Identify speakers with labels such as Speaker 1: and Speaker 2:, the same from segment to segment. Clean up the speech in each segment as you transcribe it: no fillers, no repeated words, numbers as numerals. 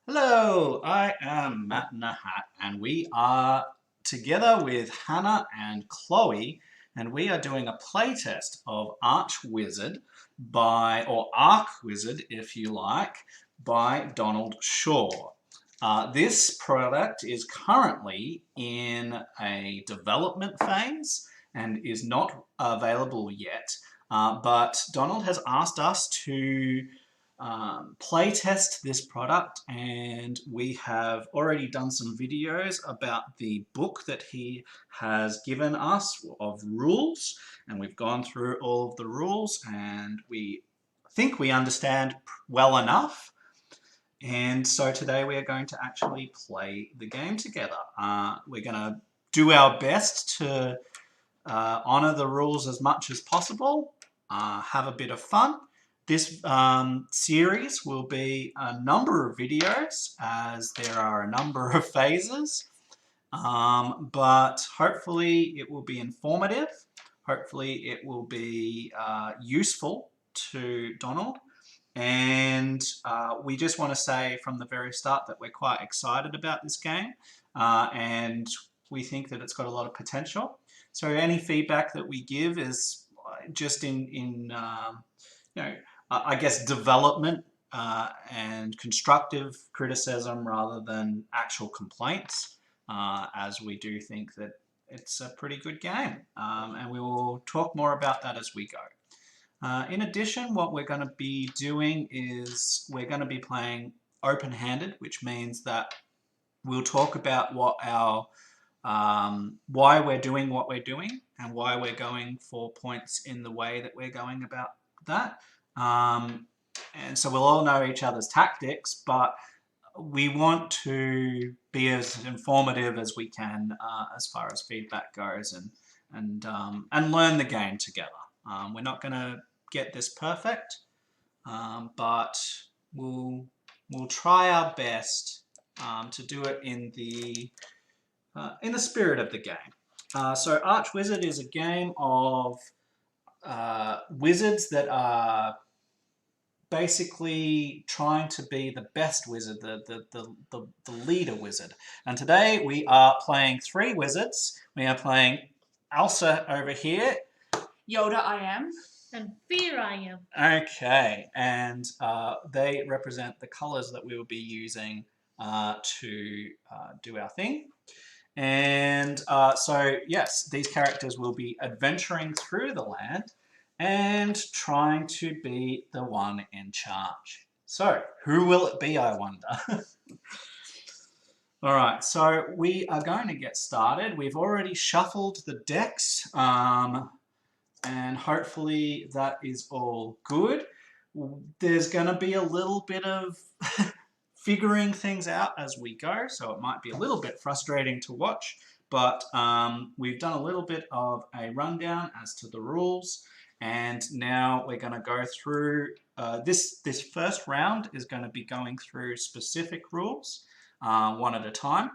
Speaker 1: Hello, I am Matt in a Hat, and we are together with Hannah and Chloe, and we are doing a playtest of Arch Wizard or Arc Wizard, if you like, by Donald Shaw. This product is currently in a development phase and is not available yet, but Donald has asked us to play test this product, and we have already done some videos about the book that he has given us of rules, and we've gone through all of the rules and we think we understand well enough. And so today we are going to actually play the game together. We're going to do our best to honor the rules as much as possible, have a bit of fun. This series will be a number of videos as there are a number of phases, but hopefully it will be informative. Hopefully it will be useful to Donald. And we just want to say from the very start that we're quite excited about this game, and we think that it's got a lot of potential. So any feedback that we give is just I guess development and constructive criticism rather than actual complaints, as we do think that it's a pretty good game, and we will talk more about that as we go. In addition, what we're going to be doing is we're going to be playing open-handed, which means that we'll talk about what our why we're doing what we're doing and why we're going for points in the way that we're going about that. And so we'll all know each other's tactics, but we want to be as informative as we can as far as feedback goes, and learn the game together. We're not going to get this perfect, but we'll try our best to do it in the spirit of the game. So Arch Wizard is a game of wizards that are basically trying to be the best wizard, the leader wizard. And today we are playing three wizards. We are playing Elsa over here.
Speaker 2: Yoda I am.
Speaker 3: And Fear I am.
Speaker 1: Okay, and they represent the colours that we will be using to do our thing. And so, yes, these characters will be adventuring through the land and trying to be the one in charge. So, who will it be, I wonder? All right, so we are going to get started. We've already shuffled the decks, and hopefully that is all good. There's going to be a little bit of figuring things out as we go, so it might be a little bit frustrating to watch, but we've done a little bit of a rundown as to the rules, and now we're going to go through this first round is going to be going through specific rules one at a time.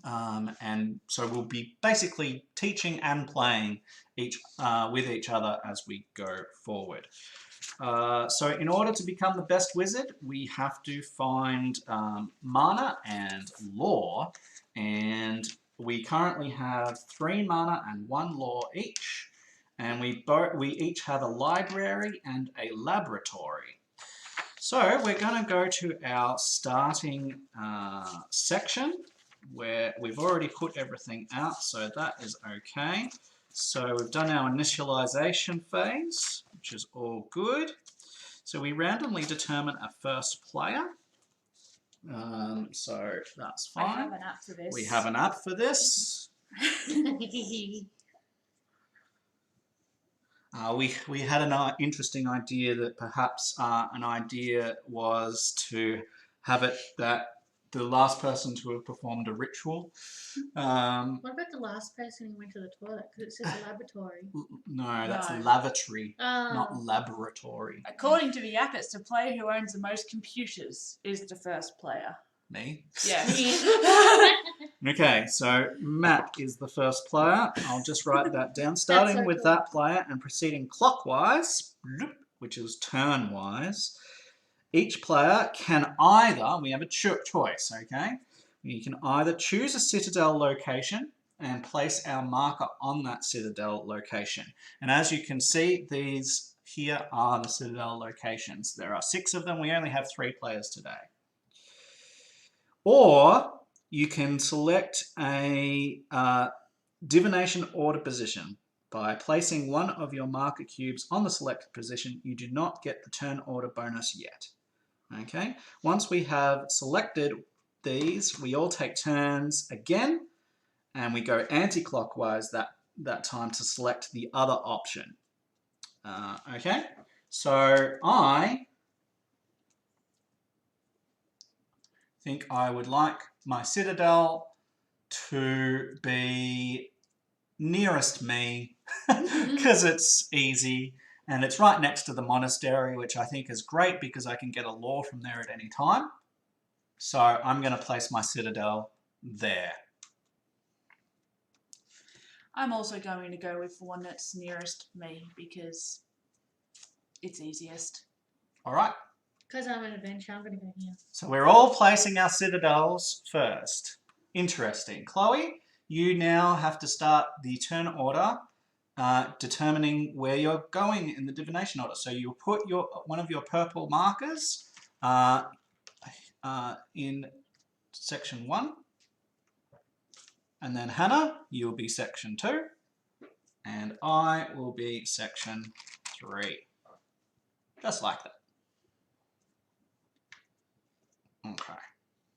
Speaker 1: And so we'll be basically teaching and playing with each other as we go forward. So in order to become the best wizard, we have to find mana and lore, and we currently have 3 mana and 1 lore each, and we each have a library and a laboratory. So we're going to go to our starting section, where we've already put everything out, so that is okay. So we've done our initialization phase, which is all good. So we randomly determine a first player. So that's fine.
Speaker 2: I have an app for this.
Speaker 1: We have an app for this. We had an interesting idea that perhaps an idea was to have it that the last person to have performed a ritual.
Speaker 3: What about the last person who went to the toilet? Because it says laboratory.
Speaker 1: No, that's
Speaker 2: No.
Speaker 1: lavatory, not laboratory.
Speaker 2: According to the app, it's the player who owns the most computers is the first player.
Speaker 1: Me?
Speaker 2: Yes.
Speaker 1: Okay, so Matt is the first player. I'll just write that down. Starting
Speaker 3: so
Speaker 1: with
Speaker 3: cool.
Speaker 1: that player and proceeding clockwise, which is turn-wise. each player can either, we have a choice, okay? You can either choose a citadel location and place our marker on that citadel location. And as you can see, these here are the citadel locations. There are 6 of them. We only have 3 players today. Or you can select a divination order position. By placing one of your marker cubes on the selected position, you do not get the turn order bonus yet. Okay, once we have selected these, we all take turns again, and we go anti-clockwise that time to select the other option. Okay, so I think I would like my citadel to be nearest me because it's easy and it's right next to the monastery, which I think is great because I can get a law from there at any time. So I'm going to place my citadel there.
Speaker 2: I'm also going to go with the one that's nearest me because it's easiest.
Speaker 1: All right.
Speaker 3: Because I'm an adventure, I'm going to go here.
Speaker 1: So we're all placing our citadels first. Interesting. Chloe, you now have to start the turn order determining where you're going in the divination order. So you put one of your purple markers in section 1. And then Hannah, you'll be section 2. And I will be section 3. Just like that. Okay.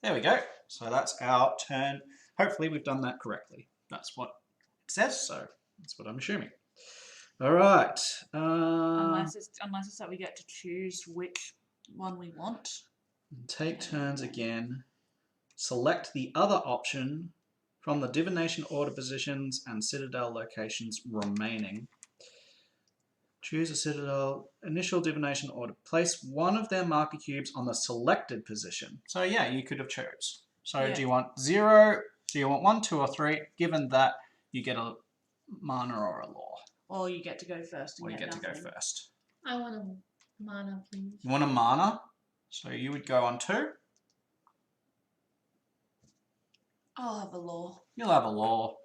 Speaker 1: There we go. So that's our turn. Hopefully we've done that correctly. That's what it says, so that's what I'm assuming. All right.
Speaker 2: Unless it's that we get to choose which one we want.
Speaker 1: Take turns again. Select the other option from the divination order positions and citadel locations remaining. Choose a citadel, initial divination order. Place one of their marker cubes on the selected position. So yeah, you could have chose. So
Speaker 2: Yeah.
Speaker 1: do you want 0, do you want 1, 2 or 3? Given that, you get a mana or a law.
Speaker 2: Or you get to go first.
Speaker 1: Or you get to go first.
Speaker 3: I want a mana, please.
Speaker 1: You want a mana? So you would go on 2.
Speaker 2: I'll have a law.
Speaker 1: You'll have a law.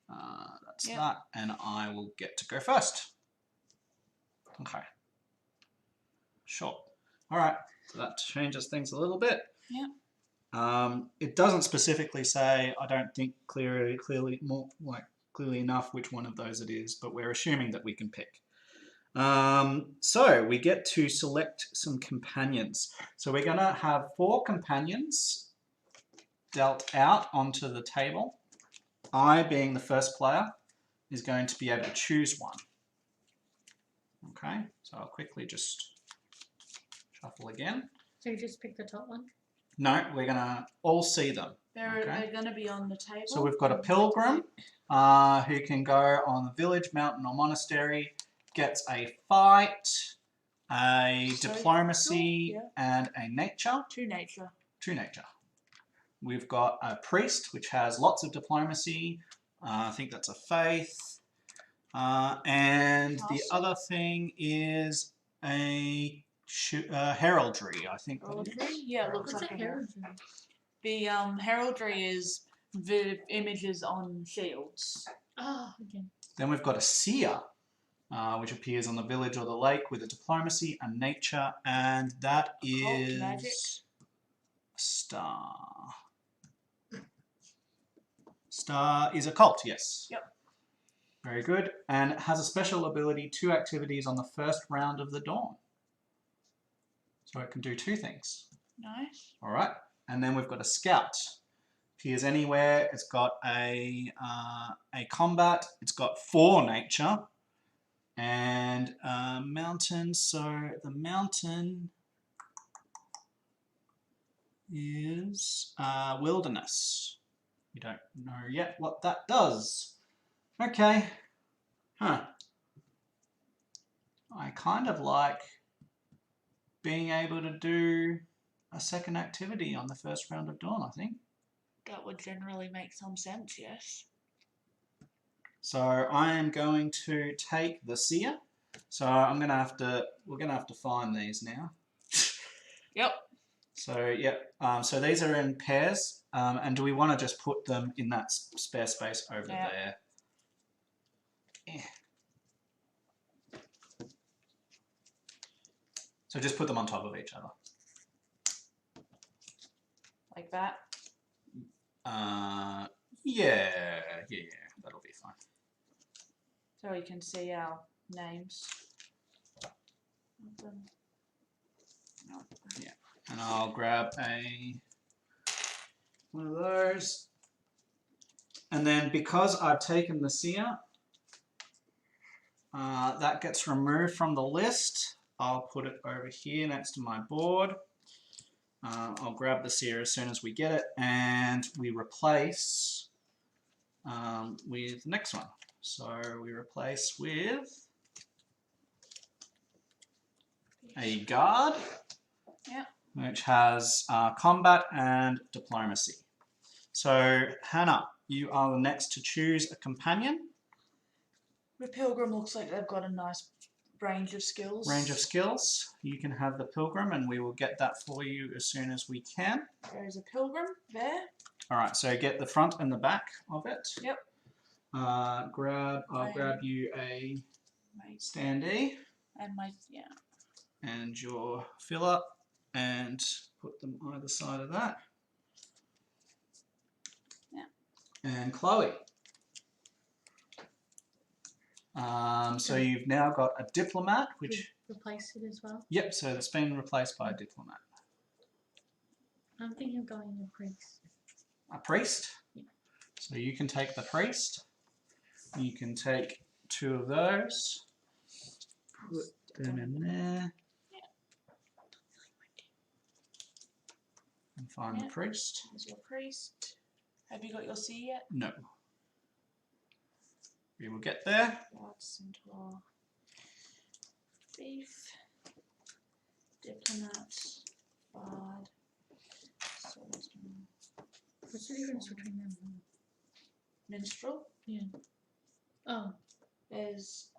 Speaker 1: That's
Speaker 2: Yep.
Speaker 1: that. And I will get to go first. Okay. Sure. All right. So that changes things a little bit.
Speaker 2: Yeah.
Speaker 1: It doesn't specifically say, I don't think clearly enough which one of those it is, but we're assuming that we can pick. So we get to select some companions. So we're going to have 4 companions dealt out onto the table. I, being the first player, is going to be able to choose one. Okay, so I'll quickly just shuffle again.
Speaker 3: So you just pick the top one?
Speaker 1: No, we're going to all see them.
Speaker 2: They're going to be on the table.
Speaker 1: So we've got a pilgrim who can go on the village, mountain or monastery, gets a fight, a diplomacy, and a nature.
Speaker 2: 2 nature.
Speaker 1: 2 nature. We've got a priest, which has lots of diplomacy. I think that's a faith. And the other thing is a heraldry, I think.
Speaker 2: Heraldry? Yeah, it looks
Speaker 3: What's
Speaker 2: like
Speaker 3: a
Speaker 2: a
Speaker 3: heraldry?
Speaker 2: The heraldry is the images on shields.
Speaker 3: Oh, okay.
Speaker 1: Then we've got a seer, which appears on the village or the lake with a diplomacy, a nature, and that is
Speaker 2: magic.
Speaker 1: a star. Star is a cult, yes.
Speaker 2: Yep.
Speaker 1: Very good. And it has a special ability, 2 activities on the first round of the dawn. So it can do 2 things.
Speaker 2: Nice.
Speaker 1: All right. And then we've got a scout. Appears anywhere. It's got a combat. It's got 4 nature. And mountain. So the mountain is wilderness. We don't know yet what that does. Okay. Huh. I kind of like being able to do a second activity on the first round of dawn, I think.
Speaker 2: That would generally make some sense, yes.
Speaker 1: So I am going to take the seer. So we're going to have to find these now.
Speaker 2: Yep.
Speaker 1: So, yep. So these are in pairs. And do we want to just put them in that spare space over
Speaker 2: Yeah.
Speaker 1: there? Yeah. So just put them on top of each other.
Speaker 2: Like that.
Speaker 1: Yeah, that'll be fine.
Speaker 2: So we can see our names. No.
Speaker 1: Yeah, and I'll grab one of those. And then because I've taken the seer, that gets removed from the list. I'll put it over here next to my board. I'll grab the seer as soon as we get it, and we replace with the next one. So we replace with a guard,
Speaker 2: Yeah.
Speaker 1: which has combat and diplomacy. So Hannah, you are the next to choose a companion.
Speaker 2: The pilgrim looks like they've got a nice range of skills.
Speaker 1: Range of skills. You can have the pilgrim, and we will get that for you as soon as we can.
Speaker 2: There's a pilgrim there.
Speaker 1: All right, so get the front and the back of it.
Speaker 2: Yep.
Speaker 1: I'll grab you a standee
Speaker 2: And
Speaker 1: and your filler, and put them either side of that.
Speaker 2: Yeah.
Speaker 1: And Chloe. So you've now got a diplomat, which
Speaker 3: replace it as well.
Speaker 1: Yep. So it's been replaced by a diplomat.
Speaker 3: I'm thinking of going with priest.
Speaker 1: A priest.
Speaker 3: Yeah.
Speaker 1: So you can take the priest. You can take two of those. Put them in there. And find the priest.
Speaker 2: There's your priest. Have you got your C yet?
Speaker 1: No. We will get there.
Speaker 2: Centaur. Beef. Diplomat. Bard. Swordsman.
Speaker 3: What's the difference between them?
Speaker 2: Minstrel.
Speaker 3: Yeah. Oh.
Speaker 2: There's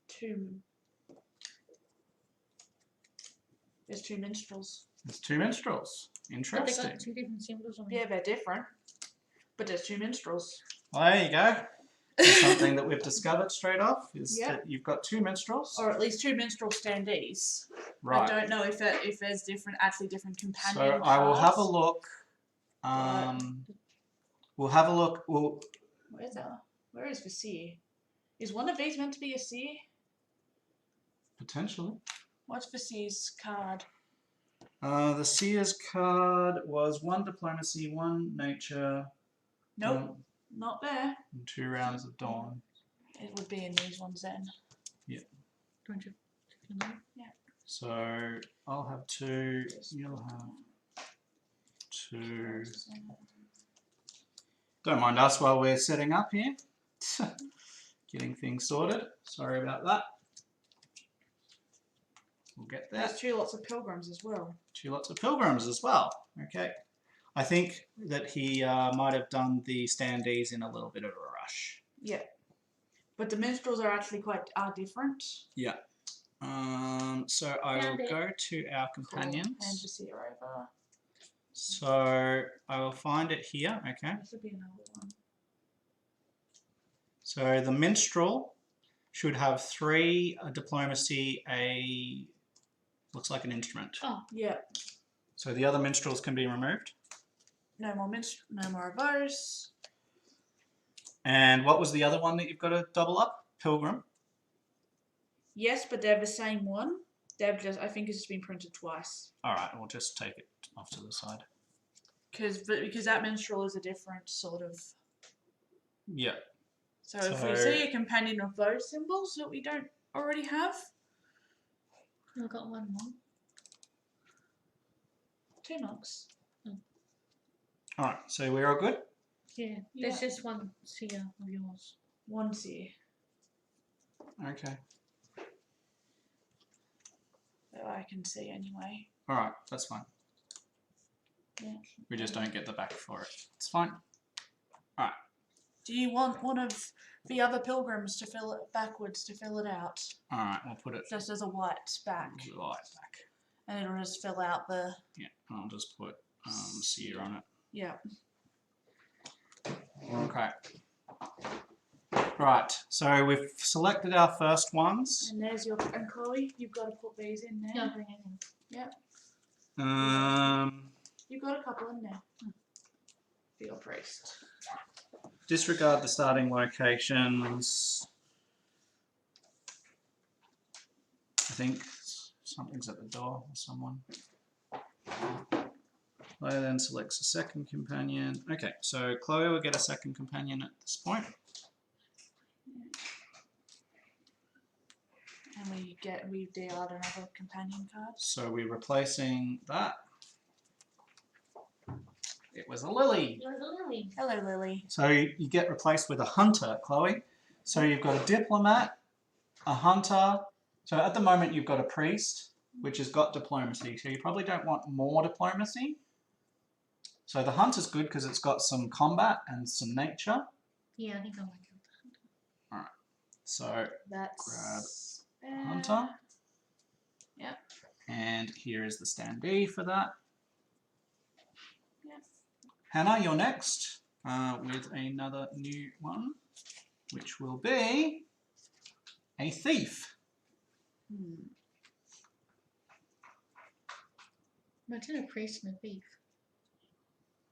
Speaker 2: two minstrels.
Speaker 1: There's two minstrels.
Speaker 3: But they
Speaker 1: Interesting.
Speaker 3: got two different symbols on
Speaker 2: Yeah, they're different. But there's two minstrels.
Speaker 1: Well, there you go. That's something that we've discovered straight off is
Speaker 2: Yep.
Speaker 1: that you've got two minstrels.
Speaker 2: Or at least two minstrel standees.
Speaker 1: Right.
Speaker 2: I don't know if there's different companion
Speaker 1: So I will have a
Speaker 2: cards.
Speaker 1: look. We'll have a look.
Speaker 2: Where is the seer? Is one of these meant to be a seer?
Speaker 1: Potentially.
Speaker 2: What's the seer's card?
Speaker 1: The seer's card was 1 diplomacy, 1 nature.
Speaker 2: Nope, not there.
Speaker 1: And 2 rounds of dawn.
Speaker 2: It would be in these ones then.
Speaker 3: Don't you?
Speaker 2: Yeah.
Speaker 1: So I'll have 2. You'll have 2. Don't mind us while we're setting up here. Getting things sorted. Sorry about that. We'll get there.
Speaker 2: There's 2 lots of pilgrims as well.
Speaker 1: 2 lots of pilgrims as well. Okay. I think that he might have done the standees in a little bit of a rush.
Speaker 2: Yeah. But the minstrels are actually are different.
Speaker 1: Yeah. So I will go to our companions.
Speaker 2: Cool. And just see her over.
Speaker 1: So I will find it here. Okay.
Speaker 2: This would be another one.
Speaker 1: So the minstrel should have 3 diplomacy, looks like an instrument.
Speaker 2: Oh, yeah.
Speaker 1: So the other minstrels can be removed.
Speaker 2: No more of those.
Speaker 1: And what was the other one that you've got to double up? Pilgrim.
Speaker 2: Yes, but they're the same one. I think it's just been printed twice.
Speaker 1: All right, we'll just take it off to the side.
Speaker 2: Because that minstrel is a different sort of.
Speaker 1: Yeah.
Speaker 2: So if we see a companion of those symbols that we don't already have.
Speaker 3: I've got one more.
Speaker 2: 2 knocks.
Speaker 1: All right, so we're all good?
Speaker 3: Yeah, there's just one seer of yours.
Speaker 2: 1 seer.
Speaker 1: Okay.
Speaker 2: That I can see anyway.
Speaker 1: All right, that's fine.
Speaker 2: Yeah.
Speaker 1: We just don't get the back for it. It's fine. All right.
Speaker 2: Do you want one of the other pilgrims to fill it backwards to fill it out?
Speaker 1: All right, we'll put it
Speaker 2: Just as a white back.
Speaker 1: right back.
Speaker 2: And it'll just fill out the...
Speaker 1: Yeah, I'll just put sear on it.
Speaker 2: Yeah.
Speaker 1: Okay. Right, so we've selected our first ones.
Speaker 2: And there's your... And Chloe, you've got to put these in there.
Speaker 3: Yeah, bring it in.
Speaker 1: Um,
Speaker 2: You've got a couple in there. For your priest.
Speaker 1: disregard the starting locations. I think something's at the door or someone. Chloe then selects a second companion. Okay, so Chloe will get a second companion at this point.
Speaker 2: And we deal another companion card.
Speaker 1: So we're replacing that. It was a lily.
Speaker 3: You're the lily.
Speaker 2: Hello, Lily.
Speaker 1: So you get replaced with a hunter, Chloe. So you've got a diplomat, a hunter. So at the moment you've got a priest, which has got diplomacy. So you probably don't want more diplomacy. So the hunter's good because it's got some combat and some nature.
Speaker 3: Yeah, I think I might go with the hunter.
Speaker 1: So
Speaker 2: That's...
Speaker 1: hunter.
Speaker 2: Yep.
Speaker 1: And here is the standee for that.
Speaker 2: Yep.
Speaker 1: Hannah, you're next with another new one, which will be a thief.
Speaker 3: Imagine a priest and a thief.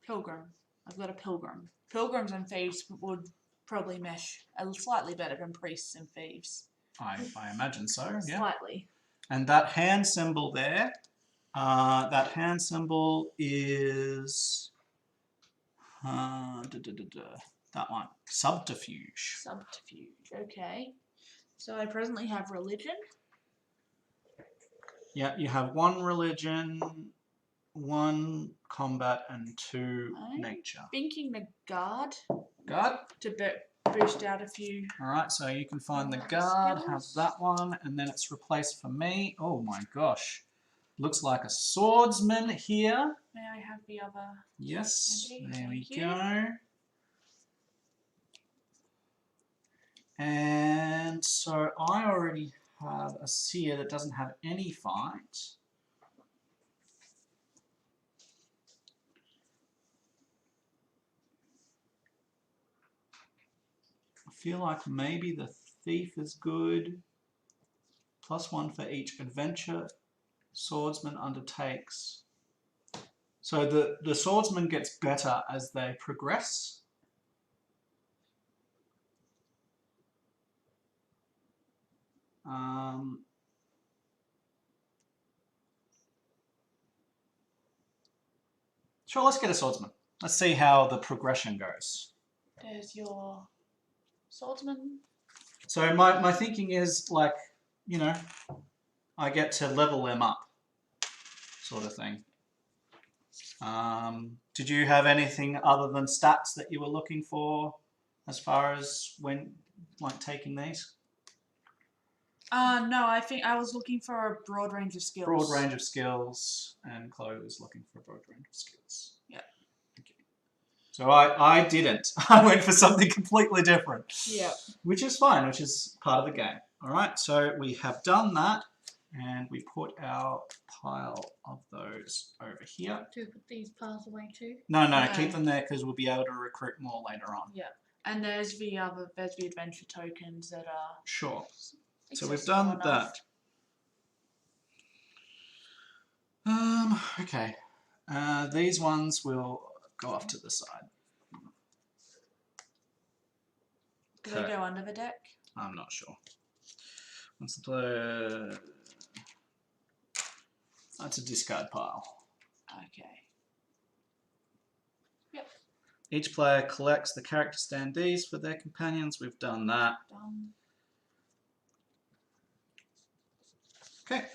Speaker 2: Pilgrim. I've got a pilgrim. Pilgrims and thieves would probably mesh slightly better than priests and thieves.
Speaker 1: I imagine so, yeah.
Speaker 2: Slightly.
Speaker 1: And that hand symbol there, that hand symbol is that one, subterfuge.
Speaker 2: Subterfuge. Okay. So I presently have religion.
Speaker 1: Yeah, you have one religion, one combat, and two nature.
Speaker 2: Thinking the guard
Speaker 1: Guard.
Speaker 2: to boost out a few.
Speaker 1: All right, so you can find the guard, have
Speaker 2: skills.
Speaker 1: that one, and then it's replaced for me. Oh my gosh. Looks like a swordsman here.
Speaker 2: May I have the other?
Speaker 1: Yes,
Speaker 2: Okay,
Speaker 1: there we
Speaker 2: thank you.
Speaker 1: go. And so I already have a seer that doesn't have any fight. I feel like maybe the thief is good. +1 for each adventure swordsman undertakes. So the swordsman gets better as they progress. Sure, let's get a swordsman. Let's see how the progression goes.
Speaker 2: There's your swordsman.
Speaker 1: So my thinking is like, you know, I get to level them up, sort of thing. Did you have anything other than stats that you were looking for as far as when, like, taking these?
Speaker 2: No, I think I was looking for a broad range of skills.
Speaker 1: Broad range of skills, and Chloe was looking for a broad range of skills.
Speaker 2: Yeah.
Speaker 1: Okay. So I didn't. I went for something completely different.
Speaker 2: Yeah.
Speaker 1: Which is fine, which is part of the game. All right, so we have done that, and we put our pile of those over here.
Speaker 3: Do we put these piles away too?
Speaker 1: No,
Speaker 2: No.
Speaker 1: keep them there because we'll be able to recruit more later on.
Speaker 2: Yeah. And there's the adventure tokens that are...
Speaker 1: Sure. So we've
Speaker 2: accessible
Speaker 1: done
Speaker 2: enough.
Speaker 1: that. Okay. These ones will go off to the side.
Speaker 2: Do they go under the deck?
Speaker 1: I'm not sure. What's the player? That's a discard pile.
Speaker 2: Okay. Yep.
Speaker 1: Each player collects the character standees for their companions. We've done that.
Speaker 2: Done.
Speaker 1: Okay.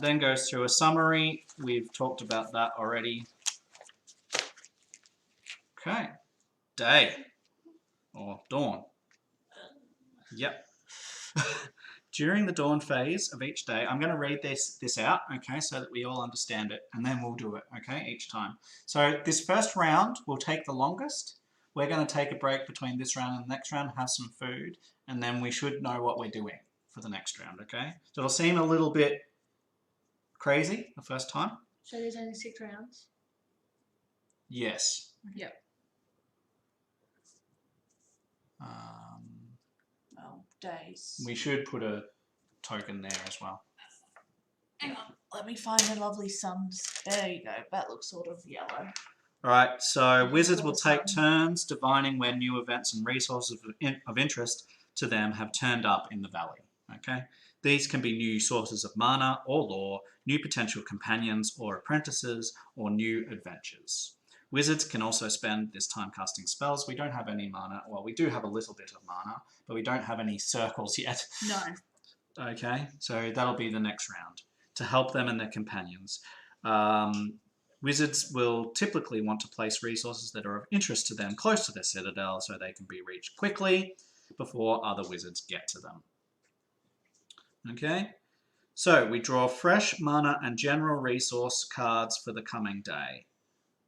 Speaker 1: Then goes through a summary. We've talked about that already. Okay. Day. Or dawn. Yep. During the dawn phase of each day, I'm going to read this out, okay, so that we all understand it, and then we'll do it, okay, each time. So this first round will take the longest. We're going to take a break between this round and the next round, have some food, and then we should know what we're doing. for the next round, okay? So it'll seem a little bit crazy the first time.
Speaker 3: So there's only 6 rounds.
Speaker 1: Yes.
Speaker 2: Yep. Well, days.
Speaker 1: We should put a token there as well.
Speaker 2: Hang on, let me find the lovely suns. There you go. That looks sort of yellow.
Speaker 1: Alright, so wizards will
Speaker 2: Sort
Speaker 1: take
Speaker 2: of
Speaker 1: turns divining where new events and resources of interest to them have turned up in the valley. Okay, these can be new sources of mana or lore, new potential companions or apprentices, or new adventures. Wizards can also spend this time casting spells. We don't have any mana. Well, we do have a little bit of mana, but we don't have any circles yet.
Speaker 2: No.
Speaker 1: Okay, so that'll be the next round to help them and their companions. Wizards will typically want to place resources that are of interest to them close to their citadel so they can be reached quickly before other wizards get to them. Okay, so we draw fresh mana and general resource cards for the coming day.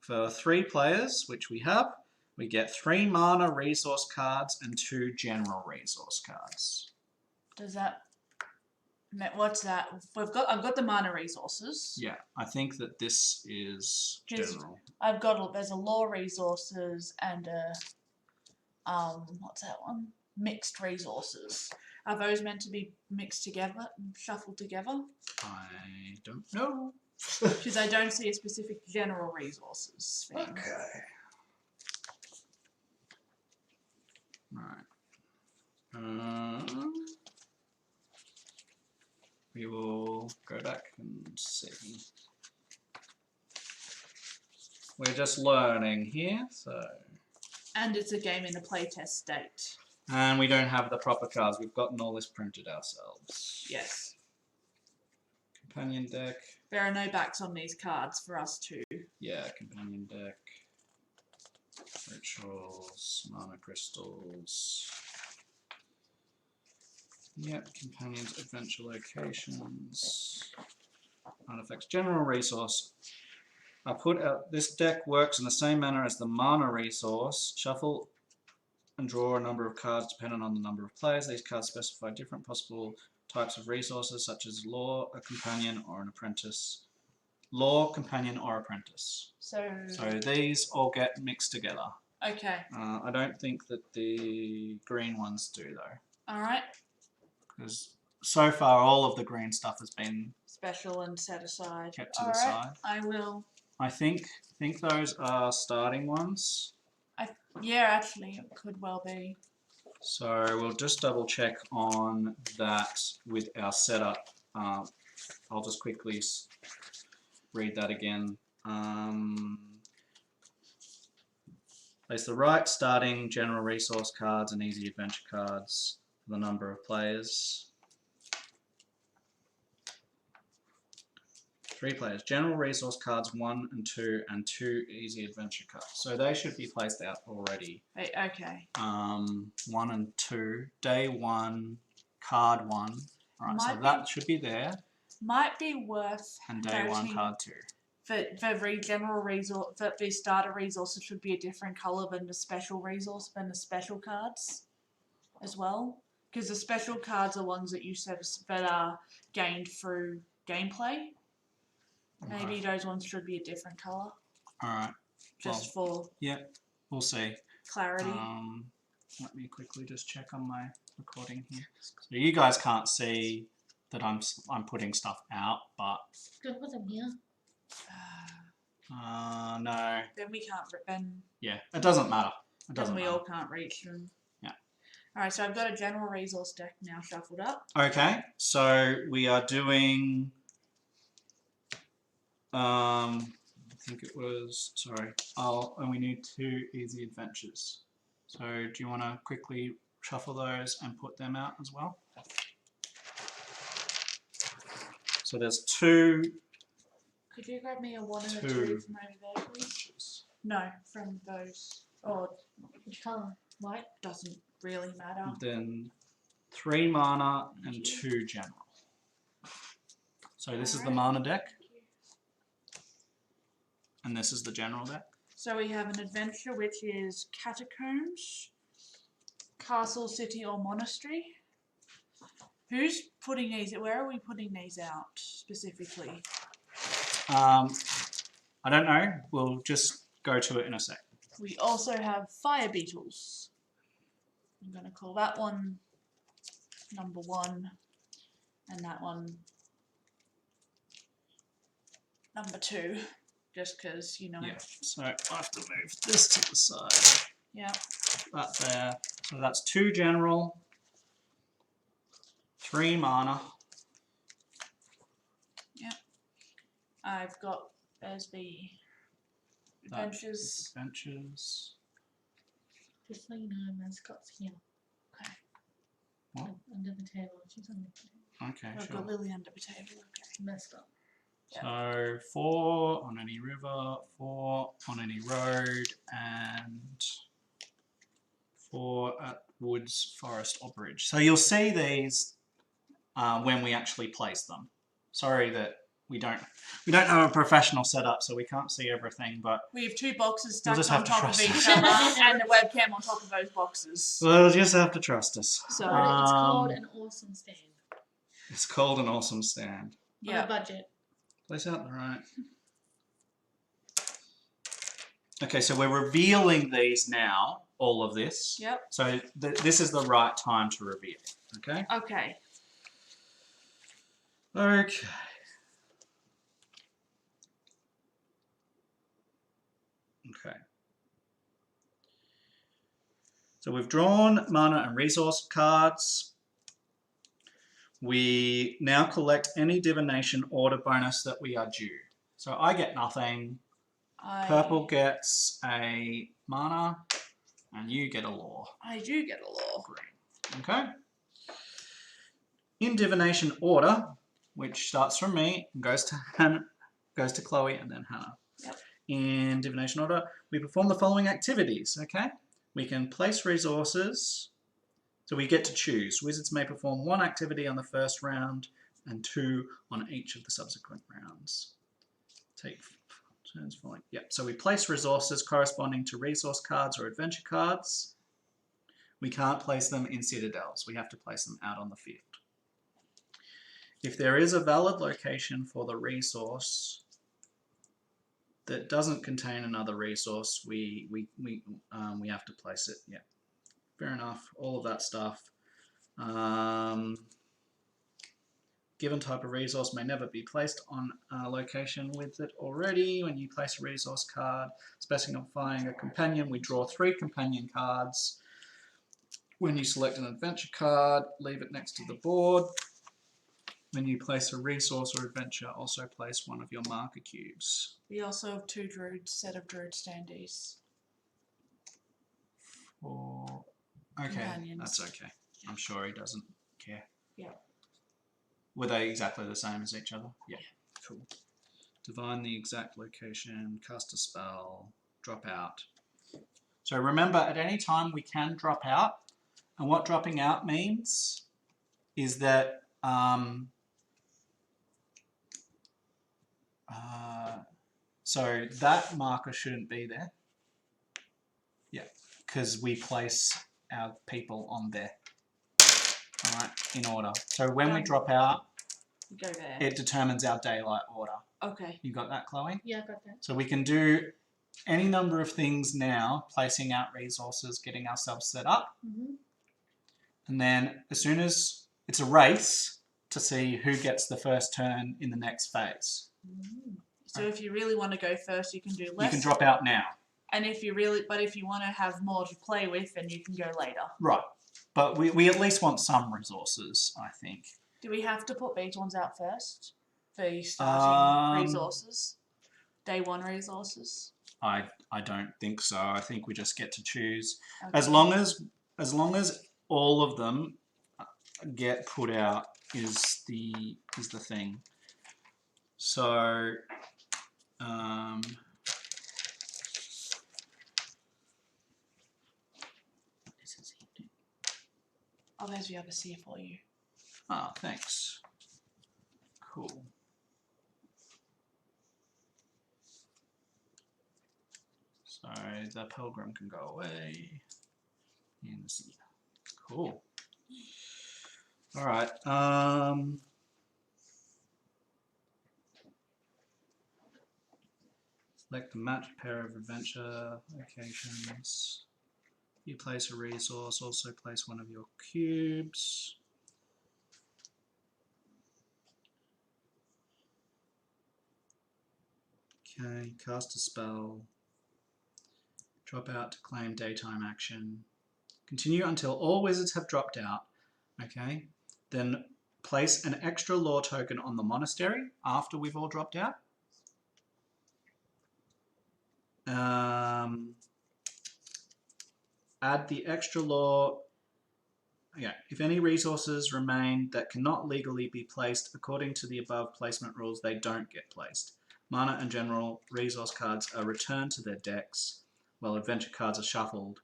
Speaker 1: For 3 players, which we have, we get 3 mana resource cards and 2 general resource cards.
Speaker 2: Does that... What's that? I've got the mana resources.
Speaker 1: Yeah, I think that this is general.
Speaker 2: I've got... There's a lore resources and a... what's that one? Mixed resources. Are those meant to be mixed together and shuffled together?
Speaker 1: I don't know.
Speaker 2: Because I don't see a specific general resources thing.
Speaker 1: Okay. Right. We will go back and see. We're just learning here, so.
Speaker 2: And it's a game in a playtest state.
Speaker 1: And we don't have the proper cards. We've gotten all this printed ourselves.
Speaker 2: Yes.
Speaker 1: Companion deck.
Speaker 2: There are no backs on these cards for us to...
Speaker 1: Yeah, companion deck. Rituals, mana crystals. Yep, companions, adventure locations. Artifacts, general resource. I put out, this deck works in the same manner as the mana resource. Shuffle and draw a number of cards depending on the number of players. These cards specify different possible types of resources such as lore, a companion, or an apprentice. Lore, companion, or apprentice.
Speaker 2: So
Speaker 1: these all get mixed together.
Speaker 2: Okay.
Speaker 1: I don't think that the green ones do though.
Speaker 2: Alright.
Speaker 1: Because so far all of the green stuff has been
Speaker 2: Special and set aside.
Speaker 1: kept to the side.
Speaker 2: I will...
Speaker 1: I think those are starting ones.
Speaker 2: Yeah, actually, it could well be.
Speaker 1: So we'll just double check on that with our setup. I'll just quickly read that again. Place the right starting general resource cards and easy adventure cards for the number of players. 3 players. General resource cards 1 and 2 and 2 easy adventure cards. So they should be placed out already.
Speaker 2: Okay.
Speaker 1: 1 and 2. Day 1, card 1. Alright, so that should be there.
Speaker 2: Might be worth
Speaker 1: And day 1, card 2.
Speaker 2: For general resource, that the starter resources should be a different colour than the special resource, than the special cards as well. Because the special cards are ones that you said that are gained through gameplay. Maybe those ones should be a different colour.
Speaker 1: Alright.
Speaker 2: Just for
Speaker 1: we'll see.
Speaker 2: clarity.
Speaker 1: Let me quickly just check on my recording here. So you guys can't see that I'm putting stuff out, but
Speaker 3: Don't put them here.
Speaker 1: no.
Speaker 2: Then we can't. Then
Speaker 1: Yeah, it doesn't matter. It doesn't
Speaker 2: we
Speaker 1: matter.
Speaker 2: all can't reach them.
Speaker 1: Yeah.
Speaker 2: Alright, so I've got a general resource deck now shuffled up.
Speaker 1: Okay, so we are doing. I think it was. Sorry. And we need 2 easy adventures. So do you want to quickly shuffle those and put them out as well? So there's 2.
Speaker 2: Could you grab me a 1 and a 2 from over there, please? No, from those. Or
Speaker 3: Which colour? White?
Speaker 2: doesn't really matter.
Speaker 1: Then 3 mana and 2 general. So this is the mana deck. And this is the general deck.
Speaker 2: So we have an adventure which is Catacombs, Castle, City or Monastery. Who's putting these? Where are we putting these out specifically?
Speaker 1: I don't know. We'll just go to it in a sec.
Speaker 2: We also have fire beetles. I'm going to call that one number 1 and that one number 2, just because, you know.
Speaker 1: Yeah. So I have to move this to the side.
Speaker 2: Yeah.
Speaker 1: That there. So that's 2 general, 3 mana.
Speaker 2: I've got, there's the adventures.
Speaker 1: Adventures.
Speaker 3: Just so you know, mascot's here.
Speaker 2: Okay.
Speaker 1: What?
Speaker 3: Under the table. She's on the
Speaker 1: Okay,
Speaker 2: I've
Speaker 1: sure.
Speaker 2: got Lily under the table. Okay.
Speaker 3: mascot.
Speaker 1: So 4 on any river, 4 on any road, and 4 at woods, forest, or bridge. So you'll see these when we actually place them. Sorry that we don't have a professional setup, so we can't see everything, but
Speaker 2: We have 2 boxes
Speaker 1: You'll
Speaker 2: stacked
Speaker 1: just
Speaker 2: on
Speaker 1: have to
Speaker 2: top of
Speaker 1: trust
Speaker 2: each
Speaker 1: us.
Speaker 2: other and the webcam on top of those boxes.
Speaker 1: we'll just have to trust us.
Speaker 2: So,
Speaker 3: It's called an awesome stand.
Speaker 1: It's called an awesome stand.
Speaker 3: On
Speaker 2: yeah.
Speaker 3: a budget.
Speaker 1: Place out the right. Okay, so we're revealing these now, all of this.
Speaker 2: Yep.
Speaker 1: So this is the right time to reveal. Okay?
Speaker 2: Okay.
Speaker 1: Okay. Okay. So we've drawn mana and resource cards. We now collect any divination order bonus that we are due. So I get nothing. Purple gets a mana, and you get a law.
Speaker 2: I do get a law.
Speaker 1: Green. Okay. In divination order, which starts from me and goes to Hannah, goes to Chloe, and then Hannah.
Speaker 2: Yep.
Speaker 1: In divination order, we perform the following activities. Okay. We can place resources. So we get to choose. Wizards may perform 1 activity on the first round and 2 on each of the subsequent rounds. Take turns following. Yep. So we place resources corresponding to resource cards or adventure cards. We can't place them in citadels. We have to place them out on the field. If there is a valid location for the resource that doesn't contain another resource, we have to place it. Yeah. Fair enough. All of that stuff. Given type of resource may never be placed on a location with it already. When you place a resource card specifying a companion, we draw 3 companion cards. When you select an adventure card, leave it next to the board. When you place a resource or adventure, also place one of your marker cubes.
Speaker 2: We also have 2 set of druid standees.
Speaker 1: Okay,
Speaker 2: Companions.
Speaker 1: that's okay. I'm sure he doesn't care.
Speaker 2: Yeah.
Speaker 1: Were they exactly the same as each other? Yeah. Cool. Divine the exact location, cast a spell, drop out. So remember, at any time we can drop out. And what dropping out means is that so that marker shouldn't be there. Yeah, because we place our people on there. All right, in order. So when we drop out,
Speaker 2: Go there.
Speaker 1: it determines our daylight order.
Speaker 2: Okay.
Speaker 1: You got that, Chloe?
Speaker 3: Yeah, I got that.
Speaker 1: So we can do any number of things now, placing out resources, getting ourselves set up.
Speaker 3: Mm-hmm.
Speaker 1: And then as soon as it's a race to see who gets the first turn in the next phase.
Speaker 3: Mm-hmm.
Speaker 2: So if you really want to go first, you can do less.
Speaker 1: You can drop out now.
Speaker 2: And if you want to have more to play with, then you can go later.
Speaker 1: Right. But we at least want some resources, I think.
Speaker 2: Do we have to put these ones out first? The starting resources? Day 1 resources?
Speaker 1: I don't think so. I think we just get to choose.
Speaker 2: Okay.
Speaker 1: As long as all of them get put out is the thing. So
Speaker 2: Oh, there's the other C for you.
Speaker 1: ah, thanks. Cool. So the pilgrim can go away. Cool. All right. Select a matched pair of adventure locations. You place a resource, also place one of your cubes. Okay, cast a spell. Drop out to claim daytime action. Continue until all wizards have dropped out. Okay, then place an extra lore token on the monastery after we've all dropped out. Add the extra lore. Yeah, if any resources remain that cannot legally be placed according to the above placement rules, they don't get placed. Mana and general resource cards are returned to their decks, while adventure cards are shuffled.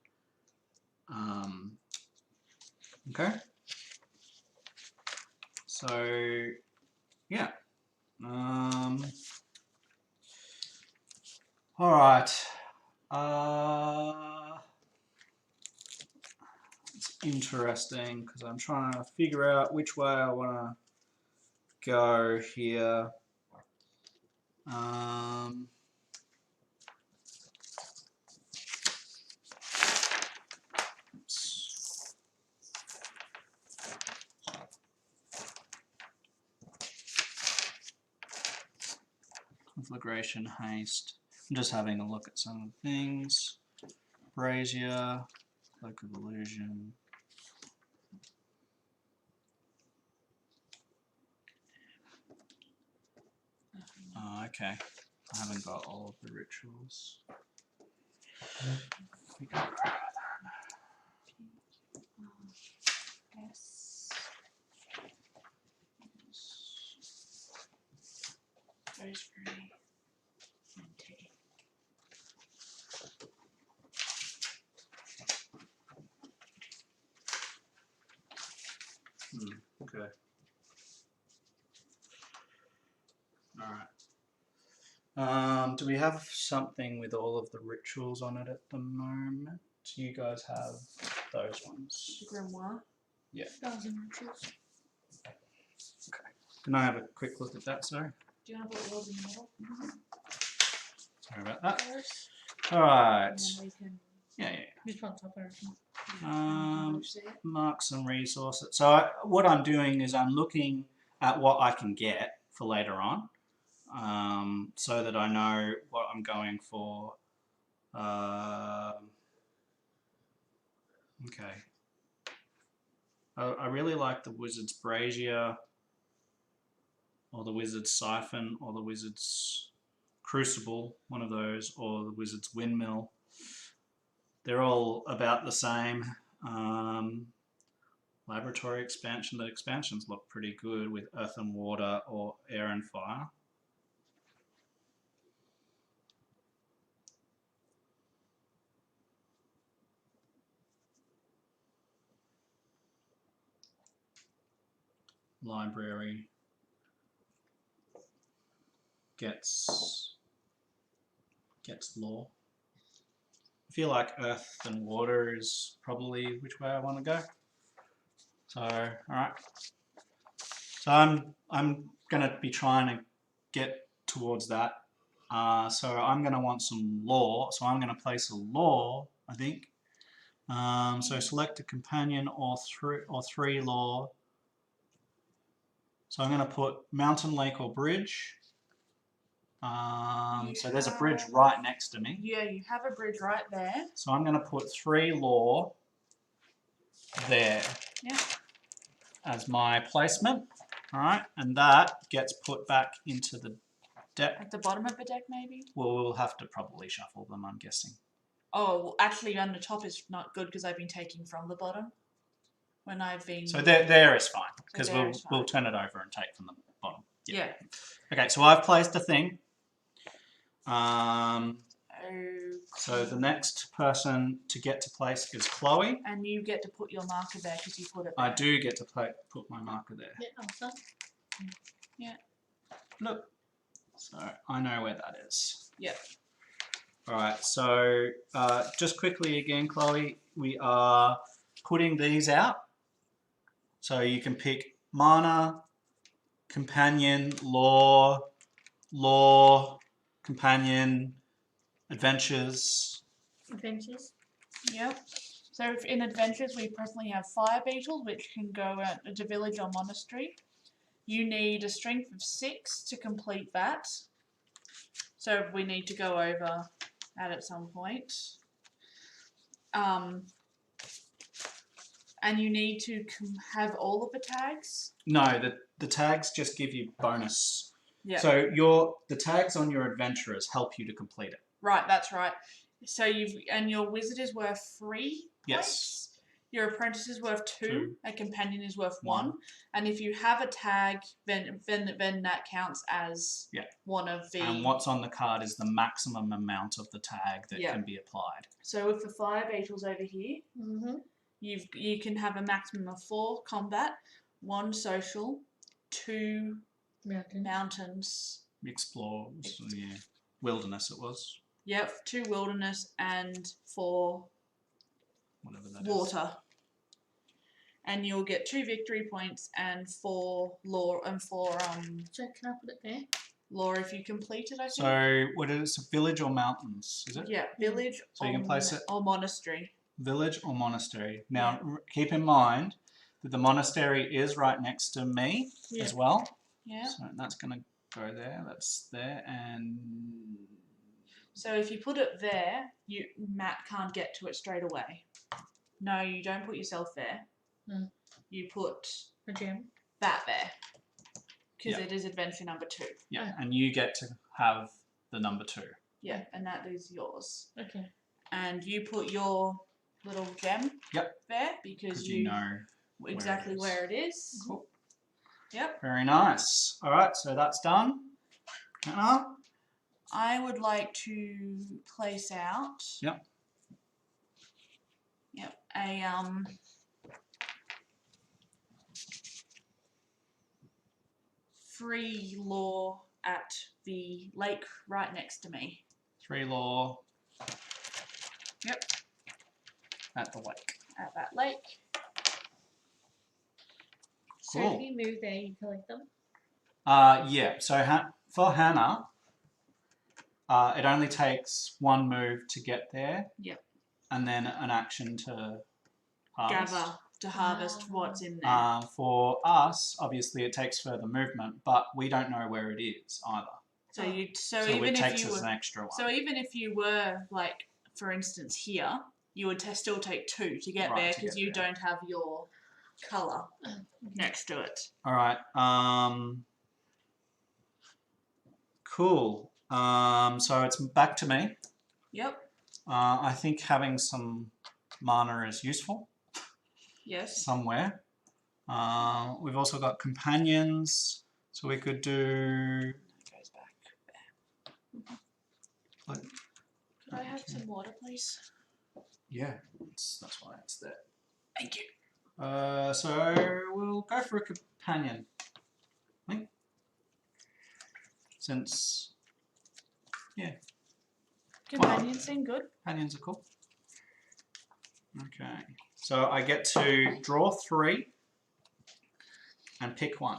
Speaker 1: Okay. So, yeah. All right. It's interesting because I'm trying to figure out which way I want to go here. Oops. Conflagration, haste. I'm just having a look at some of the things. Brazier, Cloak of Illusion. Oh, okay. I haven't got all of the rituals.
Speaker 2: Yes. Rosemary and tea.
Speaker 1: Okay. Alright. Do we have something with all of the rituals on it at the moment? Do you guys have those ones?
Speaker 2: Grimoire.
Speaker 1: Yeah.
Speaker 3: 1,000 rituals.
Speaker 1: Okay. Can I have a quick look at that, sorry?
Speaker 2: Do you know what was in the middle?
Speaker 1: Sorry about that.
Speaker 2: First,
Speaker 1: Alright.
Speaker 2: and then we can
Speaker 1: Yeah.
Speaker 3: Which one's up there?
Speaker 2: see it.
Speaker 1: Mark some resources. So what I'm doing is I'm looking at what I can get for later on, so that I know what I'm going for. Okay. I really like the Wizard's Brazier, or the Wizard's Siphon, or the Wizard's Crucible, one of those, or the Wizard's Windmill. They're all about the same. Laboratory expansion. The expansions look pretty good with Earth and Water or Air and Fire. Library gets lore. I feel like Earth and Water is probably which way I want to go. So, all right. So I'm gonna be trying to get towards that. So I'm gonna want some lore. So I'm gonna place a lore, I think. So select a companion or three lore. So I'm going to put mountain, lake, or bridge. So there's a bridge right next to me.
Speaker 2: Yeah, you have a bridge right there.
Speaker 1: So I'm going to put 3 lore there.
Speaker 2: Yeah.
Speaker 1: As my placement. All right, and that gets put back into the deck.
Speaker 2: At the bottom of the deck, maybe?
Speaker 1: Well, we'll have to probably shuffle them, I'm guessing.
Speaker 2: Oh, well, actually, on the top is not good because I've been taking from the bottom. When I've been...
Speaker 1: So there is fine, because
Speaker 2: so
Speaker 1: we'll turn it over and take from the bottom.
Speaker 2: Yeah.
Speaker 1: Okay, so I've placed a thing.
Speaker 2: Okay.
Speaker 1: So the next person to get to place is Chloe.
Speaker 2: And you get to put your marker there because you put it there.
Speaker 1: I do get to put my marker there.
Speaker 3: Yeah, awesome.
Speaker 2: Yeah.
Speaker 1: Look. So I know where that is.
Speaker 2: Yeah.
Speaker 1: Alright, so just quickly again, Chloe, we are putting these out. So you can pick mana, companion, lore, companion, adventures.
Speaker 3: Adventures.
Speaker 2: Yep. So in adventures, we presently have fire beetles, which can go to village or monastery. You need a strength of 6 to complete that. So we need to go over that at some point. And you need to have all of the tags.
Speaker 1: No, the tags just give you bonus.
Speaker 2: Yeah.
Speaker 1: So the tags on your adventurers help you to complete it.
Speaker 2: Right, that's right. So your wizard is worth 3
Speaker 1: Yes.
Speaker 2: points. Your apprentice is worth 2.
Speaker 1: 2.
Speaker 2: A companion is worth 1. And if you have a tag, then that counts as one of the.
Speaker 1: And what's on the card is the maximum amount of the tag that can be applied.
Speaker 2: So with the fire beetles over here, you can have a maximum of 4 combat, 1 social, 2 mountains.
Speaker 1: Explore, wilderness it was.
Speaker 2: Yep, 2 wilderness and 4
Speaker 1: whatever that
Speaker 2: water.
Speaker 1: is.
Speaker 2: And you'll get 2 victory points and 4 lore and 4
Speaker 3: So can I put it there?
Speaker 2: lore if you complete it, I think.
Speaker 1: So what is it? Village or mountains? Is it?
Speaker 2: Yeah, village
Speaker 1: so you can place it
Speaker 2: or monastery.
Speaker 1: Village or monastery. Now keep in mind that the monastery is right next to me as well.
Speaker 2: Yeah.
Speaker 1: So that's going to go there. That's there, and
Speaker 2: so if you put it there, Matt can't get to it straight away. No, you don't put yourself there. You put
Speaker 3: a gem
Speaker 2: that there because it is adventure number 2.
Speaker 1: Yeah, and you get to have the number 2.
Speaker 2: Yeah, and that is yours.
Speaker 3: Okay.
Speaker 2: And you put your little gem there because you
Speaker 1: know
Speaker 2: exactly where it is.
Speaker 1: Cool.
Speaker 2: Yep.
Speaker 1: Very nice. All right, so that's done.
Speaker 2: I would like to place out.
Speaker 1: Yep.
Speaker 2: A 3 lore at the lake right next to me.
Speaker 1: 3 lore.
Speaker 2: Yep.
Speaker 1: At the lake.
Speaker 2: At that lake.
Speaker 3: So if you move there, you collect them?
Speaker 1: Yeah. So for Hannah, it only takes 1 move to get there.
Speaker 2: Yep.
Speaker 1: And then an action to harvest.
Speaker 2: Gather to harvest what's in there.
Speaker 1: For us, obviously, it takes further movement, but we don't know where it is either.
Speaker 2: So
Speaker 1: it takes us an extra 1.
Speaker 2: So even if you were, like, for instance, here, you would still take 2 to get there because you don't have your colour next to it.
Speaker 1: All right. Cool. So it's back to me.
Speaker 2: Yep.
Speaker 1: I think having some mana is useful.
Speaker 2: Yes.
Speaker 1: Somewhere. We've also got companions, so we could do.
Speaker 2: Goes back there. Could I have some water, please?
Speaker 1: Yeah, that's why it's there.
Speaker 2: Thank you.
Speaker 1: So we'll go for a companion. I think. Since. Yeah.
Speaker 2: Companions seem good.
Speaker 1: Companions are cool. Okay. So I get to draw 3 and pick 1.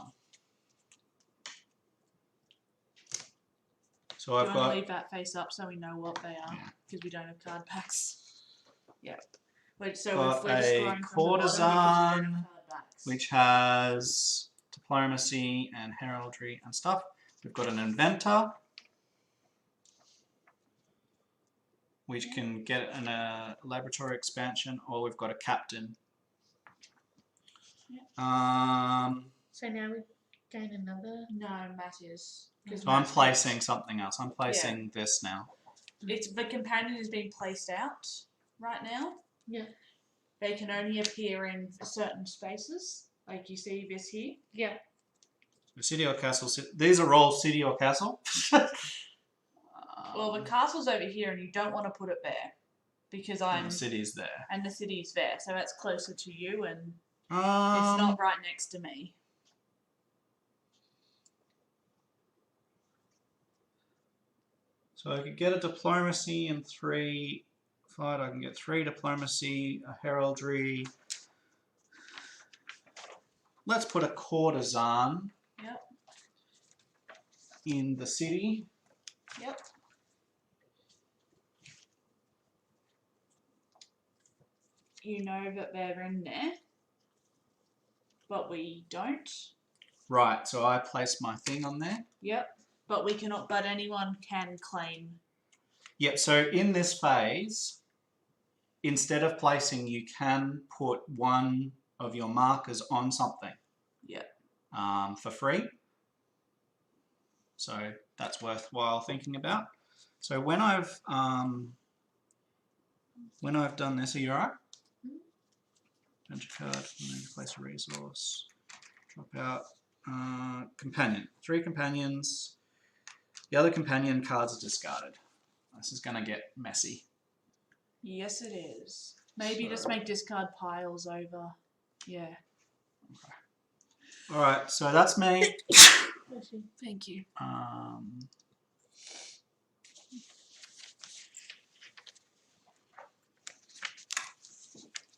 Speaker 1: So I've got.
Speaker 2: Leave that face up so we know what they are because we don't have card packs. Yeah. Wait, so
Speaker 1: got
Speaker 2: we're just
Speaker 1: a
Speaker 2: going from
Speaker 1: courtesan, which has diplomacy and heraldry and stuff. We've got an inventor, which can get a laboratory expansion, or we've got a captain.
Speaker 3: So now we gain another.
Speaker 2: No, Matt is.
Speaker 1: So I'm placing something else. I'm placing this now.
Speaker 2: The companion is being placed out right now.
Speaker 3: Yeah.
Speaker 2: They can only appear in certain spaces, like you see this here.
Speaker 3: Yeah.
Speaker 1: City or castle. These are all city or castle.
Speaker 2: Well, the castle's over here, and you don't want to put it there because
Speaker 1: the city's there.
Speaker 2: And the city's there, so that's closer to you, and it's
Speaker 1: Um,
Speaker 2: not right next to me.
Speaker 1: So I could get a diplomacy and 3 fight. I can get 3 diplomacy, a heraldry, let's put a courtesan
Speaker 2: Yep.
Speaker 1: in the city.
Speaker 2: Yep. You know that they're in there, but we don't.
Speaker 1: Right, so I place my thing on there.
Speaker 2: Yep. But we cannot. But anyone can claim.
Speaker 1: Yep, so in this phase, instead of placing, you can put one of your markers on something.
Speaker 2: Yep.
Speaker 1: For free. So that's worthwhile thinking about. So when I've done this, are you alright? Adventure card, and then place a resource. Drop out. Companion. 3 companions. The other companion cards are discarded. This is going to get messy.
Speaker 2: Yes, it is. Maybe
Speaker 1: So-
Speaker 2: just make discard piles over. Yeah.
Speaker 1: Alright, so that's me.
Speaker 2: Thank you.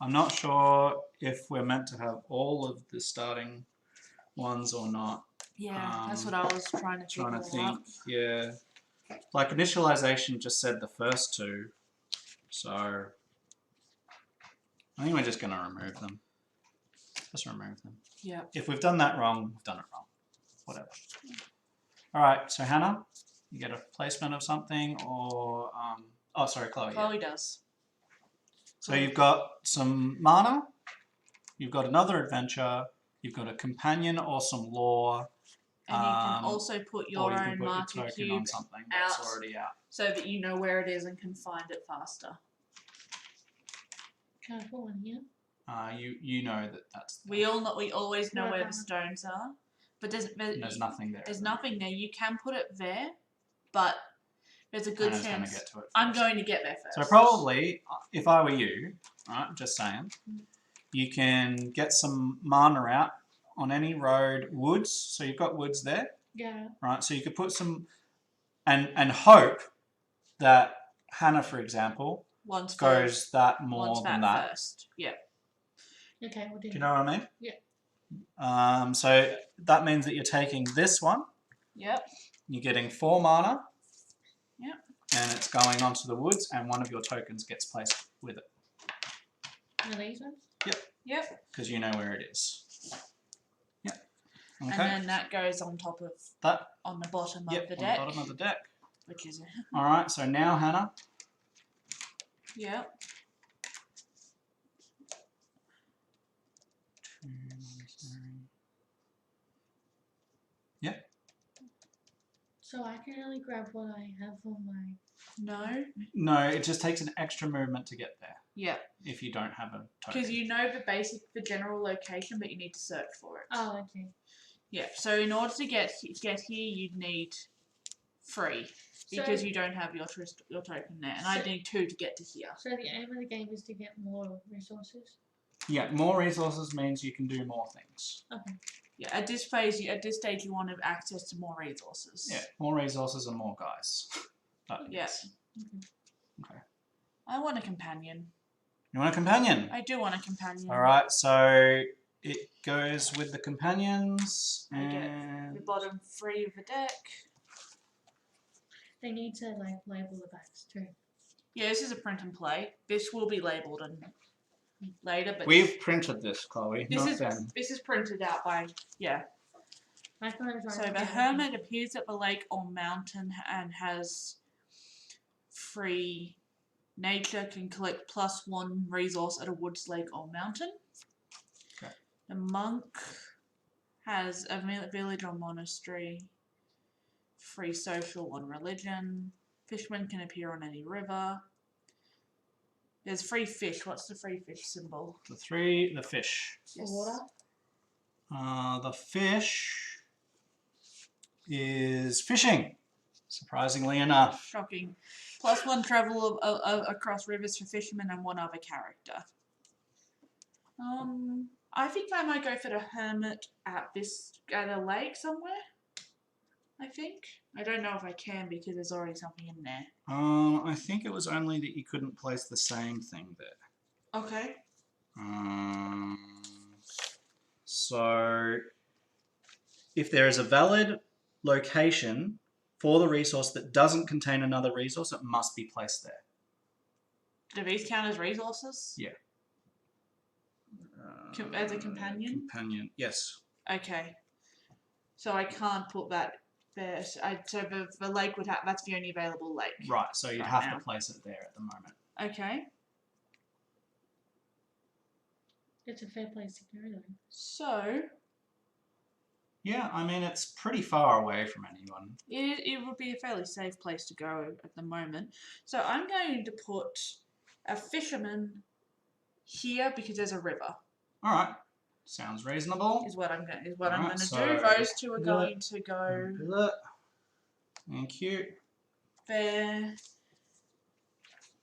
Speaker 1: I'm not sure if we're meant to have all of the starting ones or not.
Speaker 2: Yeah, that's what I was trying to figure out.
Speaker 1: Yeah. Like initialization just said the first 2. So I think we're just going to remove them. Just remove them.
Speaker 2: Yeah.
Speaker 1: If we've done that wrong, we've done it wrong. Whatever. Alright, so Hannah, you get a placement of something or... oh, sorry, Chloe.
Speaker 2: Chloe does.
Speaker 1: So you've got some mana, you've got another adventure, you've got a companion or some lore.
Speaker 2: And you can also put your
Speaker 1: or you can
Speaker 2: own
Speaker 1: put
Speaker 2: marker
Speaker 1: your token
Speaker 2: cube
Speaker 1: on something that's
Speaker 2: out
Speaker 1: already out.
Speaker 2: so that you know where it is and can find it faster.
Speaker 3: Can I put one here?
Speaker 1: You know that that's there.
Speaker 2: We always know
Speaker 3: Where
Speaker 2: where
Speaker 3: am
Speaker 2: the
Speaker 3: I?
Speaker 2: stones are, but
Speaker 1: There's nothing there.
Speaker 2: There's nothing there. You can put it there, but there's a good
Speaker 1: Hannah's
Speaker 2: chance.
Speaker 1: Gonna get to it
Speaker 2: I'm
Speaker 1: first.
Speaker 2: going to get there first.
Speaker 1: So probably, if I were you, right, just saying, you can get some mana out on any road, woods. So you've got woods there,
Speaker 3: Yeah.
Speaker 1: right? So you could put some, and hope that Hannah, for example, goes that more than that.
Speaker 2: First. Yeah.
Speaker 3: Okay, we'll do
Speaker 1: Do you know what I mean?
Speaker 3: Yeah.
Speaker 1: So that means that you're taking this one.
Speaker 2: Yep.
Speaker 1: You're getting 4 mana.
Speaker 2: Yep.
Speaker 1: And it's going onto the woods, and one of your tokens gets placed with it.
Speaker 3: Are these ones?
Speaker 2: Yep.
Speaker 1: Because you know where it is. Yep. Okay.
Speaker 2: And then that goes on top of
Speaker 1: that.
Speaker 2: on the bottom
Speaker 1: Yep,
Speaker 2: of the
Speaker 1: on
Speaker 2: deck.
Speaker 1: the bottom of the deck.
Speaker 2: Which is
Speaker 1: All right. So now, Hannah.
Speaker 2: Yep.
Speaker 1: Yep.
Speaker 3: So I can only grab what I have on my...
Speaker 2: No.
Speaker 1: No, it just takes an extra movement to get there.
Speaker 2: Yep.
Speaker 1: If you don't have a token.
Speaker 2: Because you know the general location, but you need to search for it.
Speaker 3: Oh, okay.
Speaker 2: Yeah. So in order to get here, you'd need 3 because you don't have your token there, and I need 2 to get to here.
Speaker 3: So the aim of the game is to get more resources?
Speaker 1: Yeah, more resources means you can do more things.
Speaker 3: Okay.
Speaker 2: Yeah. At this stage, you want to have access to more resources.
Speaker 1: Yeah, more resources and more guys.
Speaker 2: Yes.
Speaker 1: Okay.
Speaker 2: I want a companion.
Speaker 1: You want a companion?
Speaker 2: I do want a companion.
Speaker 1: All right, so it goes with the companions.
Speaker 2: I get the bottom 3 of the deck.
Speaker 3: They need to like label the backs too.
Speaker 2: Yeah, this is a print and play. This will be labelled later, but
Speaker 1: We've printed this, Chloe,
Speaker 2: this
Speaker 1: not
Speaker 2: is
Speaker 1: them.
Speaker 2: this is printed out by
Speaker 3: I can only
Speaker 2: So the hermit appears at the lake or mountain and has free nature, can collect +1 resource at a woods, lake or mountain.
Speaker 1: Okay.
Speaker 2: The monk has a village or monastery, free social on religion. Fisherman can appear on any river. There's free fish. What's the free fish symbol?
Speaker 1: The fish.
Speaker 2: Yes.
Speaker 3: Water?
Speaker 1: The fish is fishing, surprisingly enough.
Speaker 2: Shocking. +1 travel across rivers for fishermen and 1 other character. I think I might go for the hermit at a lake somewhere. I think. I don't know if I can because there's already something in there.
Speaker 1: I think it was only that you couldn't place the same thing there.
Speaker 2: Okay.
Speaker 1: So if there is a valid location for the resource that doesn't contain another resource, it must be placed there.
Speaker 2: Do these count as resources?
Speaker 1: Yeah.
Speaker 2: As a companion?
Speaker 1: Companion, yes.
Speaker 2: Okay. So I can't put that there. So the lake would have. That's the only available lake.
Speaker 1: Right, so you'd
Speaker 2: Right
Speaker 1: have
Speaker 2: now.
Speaker 1: to place it there at the moment.
Speaker 2: Okay.
Speaker 3: It's a fair place to go though.
Speaker 2: So
Speaker 1: Yeah, I mean, it's pretty far away from anyone.
Speaker 2: it would be a fairly safe place to go at the moment. So I'm going to put a fisherman here because there's a river.
Speaker 1: All right, sounds reasonable.
Speaker 2: Is what I'm going. I'm
Speaker 1: Alright,
Speaker 2: going to
Speaker 1: so
Speaker 2: do. Those two are going to go
Speaker 1: Thank you.
Speaker 2: there.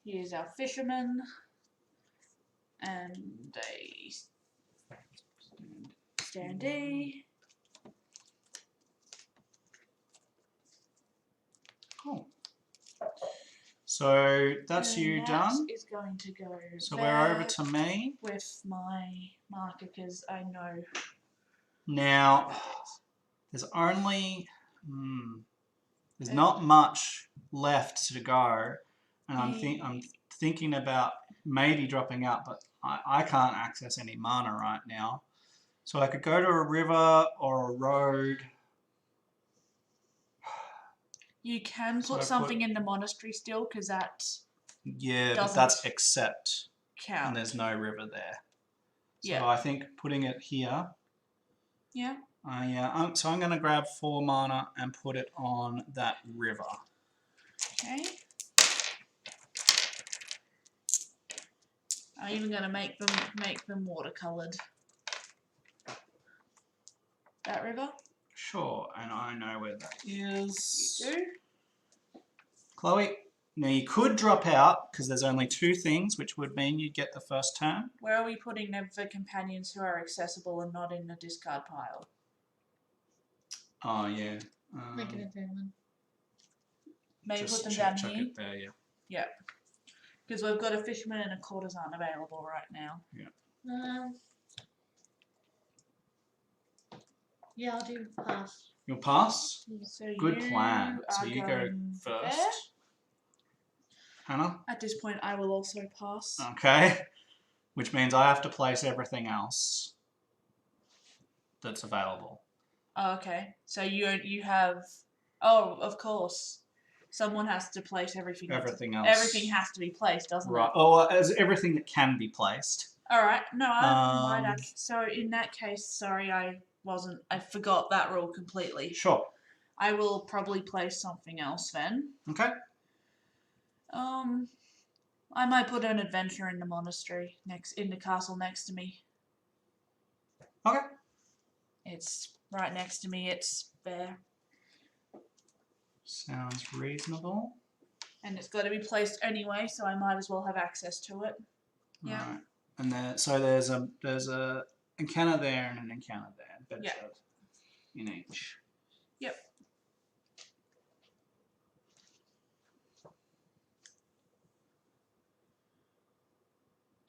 Speaker 2: Here's our fisherman, and a standee.
Speaker 1: Cool. So that's
Speaker 2: And
Speaker 1: you
Speaker 2: that
Speaker 1: done.
Speaker 2: is going to go
Speaker 1: So
Speaker 2: there
Speaker 1: we're over to me.
Speaker 2: with my marker because I know.
Speaker 1: Now, there's only, there's not much left to go, and I'm thinking about maybe dropping out, but I can't access any mana right now. So I could go to a river or a road.
Speaker 2: You can
Speaker 1: So
Speaker 2: put
Speaker 1: I
Speaker 2: something in the monastery still because that
Speaker 1: Yeah, but
Speaker 2: doesn't
Speaker 1: that's accept,
Speaker 2: count.
Speaker 1: and there's no river there. So
Speaker 2: Yeah.
Speaker 1: I think putting it here.
Speaker 2: Yeah.
Speaker 1: Yeah. So I'm going to grab 4 mana and put it on that river.
Speaker 2: Okay. I'm even going to make them watercoloured. That river.
Speaker 1: Sure, and I know where that is.
Speaker 2: You do.
Speaker 1: Chloe, now you could drop out because there's only 2 things, which would mean you'd get the first turn.
Speaker 2: Where are we putting them for companions who are accessible and not in the discard pile?
Speaker 1: Oh yeah.
Speaker 3: Make it a third one.
Speaker 2: Maybe
Speaker 1: Just
Speaker 2: put them
Speaker 1: chuck
Speaker 2: down here.
Speaker 1: it there, yeah.
Speaker 2: Yeah. Because we've got a fisherman and a courtesan available right now.
Speaker 3: Yeah, I'll do pass.
Speaker 1: You'll pass.
Speaker 2: So
Speaker 1: Good plan. So
Speaker 2: are
Speaker 1: you go
Speaker 2: going
Speaker 1: first.
Speaker 2: there.
Speaker 1: Hannah.
Speaker 2: At this point, I will also pass.
Speaker 1: Okay. Which means I have to place everything else that's available.
Speaker 2: Oh, okay. So you have. Oh, of course. Someone has to place everything.
Speaker 1: Everything else.
Speaker 2: Everything has to be placed, doesn't
Speaker 1: Right.
Speaker 2: it?
Speaker 1: Oh, as everything that can be placed.
Speaker 2: All right. No, I right. So in that case, sorry, I forgot that rule completely.
Speaker 1: Sure.
Speaker 2: I will probably place something else then.
Speaker 1: Okay.
Speaker 2: I might put an adventure in the monastery in the castle next to me.
Speaker 1: Okay.
Speaker 2: It's right next to me. It's there.
Speaker 1: Sounds reasonable.
Speaker 2: And it's got to be placed anyway, so I might as well have access to it. Yeah.
Speaker 1: Right. And then so there's a encounter there and an encounter there.
Speaker 2: Yeah.
Speaker 1: In each.
Speaker 2: Yep.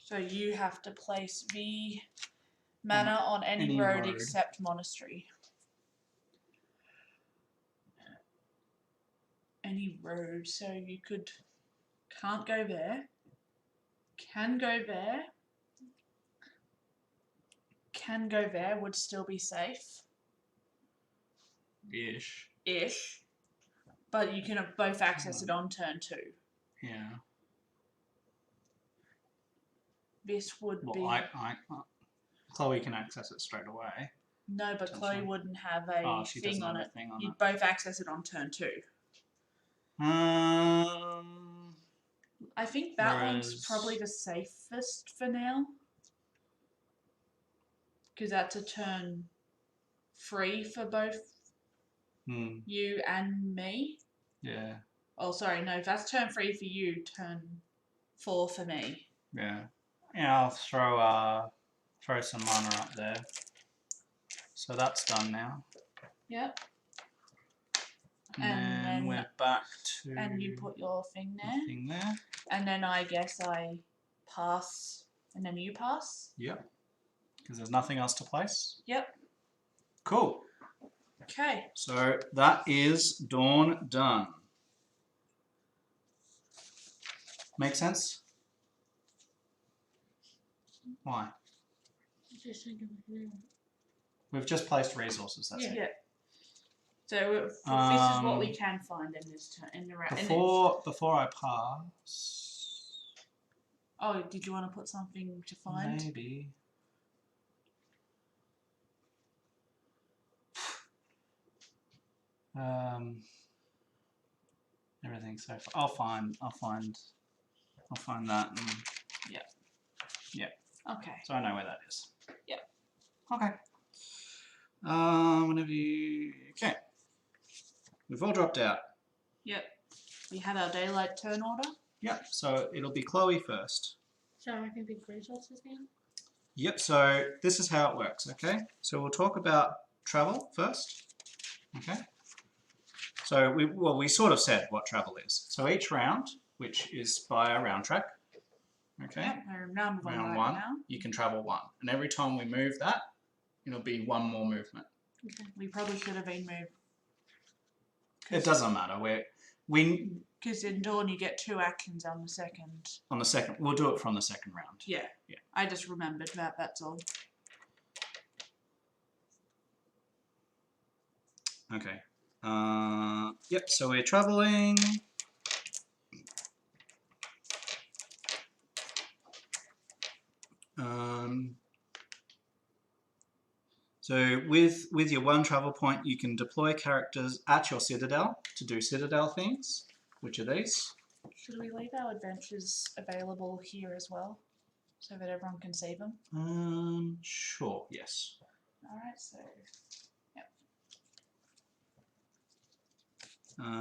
Speaker 2: So you have to place the mana on any road except monastery. Any road, so you can't go there, can go there, can go there, would still be safe. Ish. But you can both access it on turn 2.
Speaker 1: Yeah.
Speaker 2: This would be...
Speaker 1: Chloe can access it straight away.
Speaker 2: No, but Chloe wouldn't have a thing on it. You'd both access it on turn 2. I think that one's probably the safest for now. Because that's a turn 3 for both you and me.
Speaker 1: Yeah.
Speaker 2: Oh, sorry, no, that's turn 3 for you, turn 4 for me.
Speaker 1: Yeah. Yeah, I'll throw some mana up there. So that's done now.
Speaker 2: Yep.
Speaker 1: And then we're back to...
Speaker 2: And you put your thing there.
Speaker 1: Thing there.
Speaker 2: And then I guess I pass, and then you pass.
Speaker 1: Yep. Because there's nothing else to place?
Speaker 2: Yep.
Speaker 1: Cool.
Speaker 2: Okay.
Speaker 1: So that is Dawn done. Make sense? Why?
Speaker 3: Just thinking, yeah.
Speaker 1: We've just placed resources. That's it.
Speaker 2: Yeah. So this is what we can find in this in the round.
Speaker 1: Before I pass.
Speaker 2: Oh, did you want to put something to find?
Speaker 1: Maybe. Everything so far. I'll find that. And yeah.
Speaker 2: Okay.
Speaker 1: So I know where that is.
Speaker 2: Yep.
Speaker 1: Okay. Whenever you... Okay. We've all dropped out.
Speaker 2: Yep. We have our daylight turn order.
Speaker 1: Yep. So it'll be Chloe first.
Speaker 3: So I can pick resources again?
Speaker 1: Yep. So this is how it works. Okay. So we'll talk about travel first. Okay. So we sort of said what travel is. So each round, which is by a round track. Okay.
Speaker 2: Yep. Round one.
Speaker 1: Round
Speaker 2: right
Speaker 1: one,
Speaker 2: now.
Speaker 1: you can travel one, and every time we move that, it'll be one more movement.
Speaker 3: Okay.
Speaker 2: We probably should have been moved.
Speaker 1: It doesn't matter. We
Speaker 2: Because in Dawn you get 2 actions on the second.
Speaker 1: on the second. We'll do it from the second round.
Speaker 2: Yeah.
Speaker 1: Yeah.
Speaker 2: I just remembered that. That's all.
Speaker 1: Okay. Yep. So we're traveling. So with your one travel point, you can deploy characters at your citadel to do citadel things, which are these.
Speaker 2: Should we leave our adventures available here as well, so that everyone can see them?
Speaker 1: Sure. Yes.
Speaker 2: All right. So.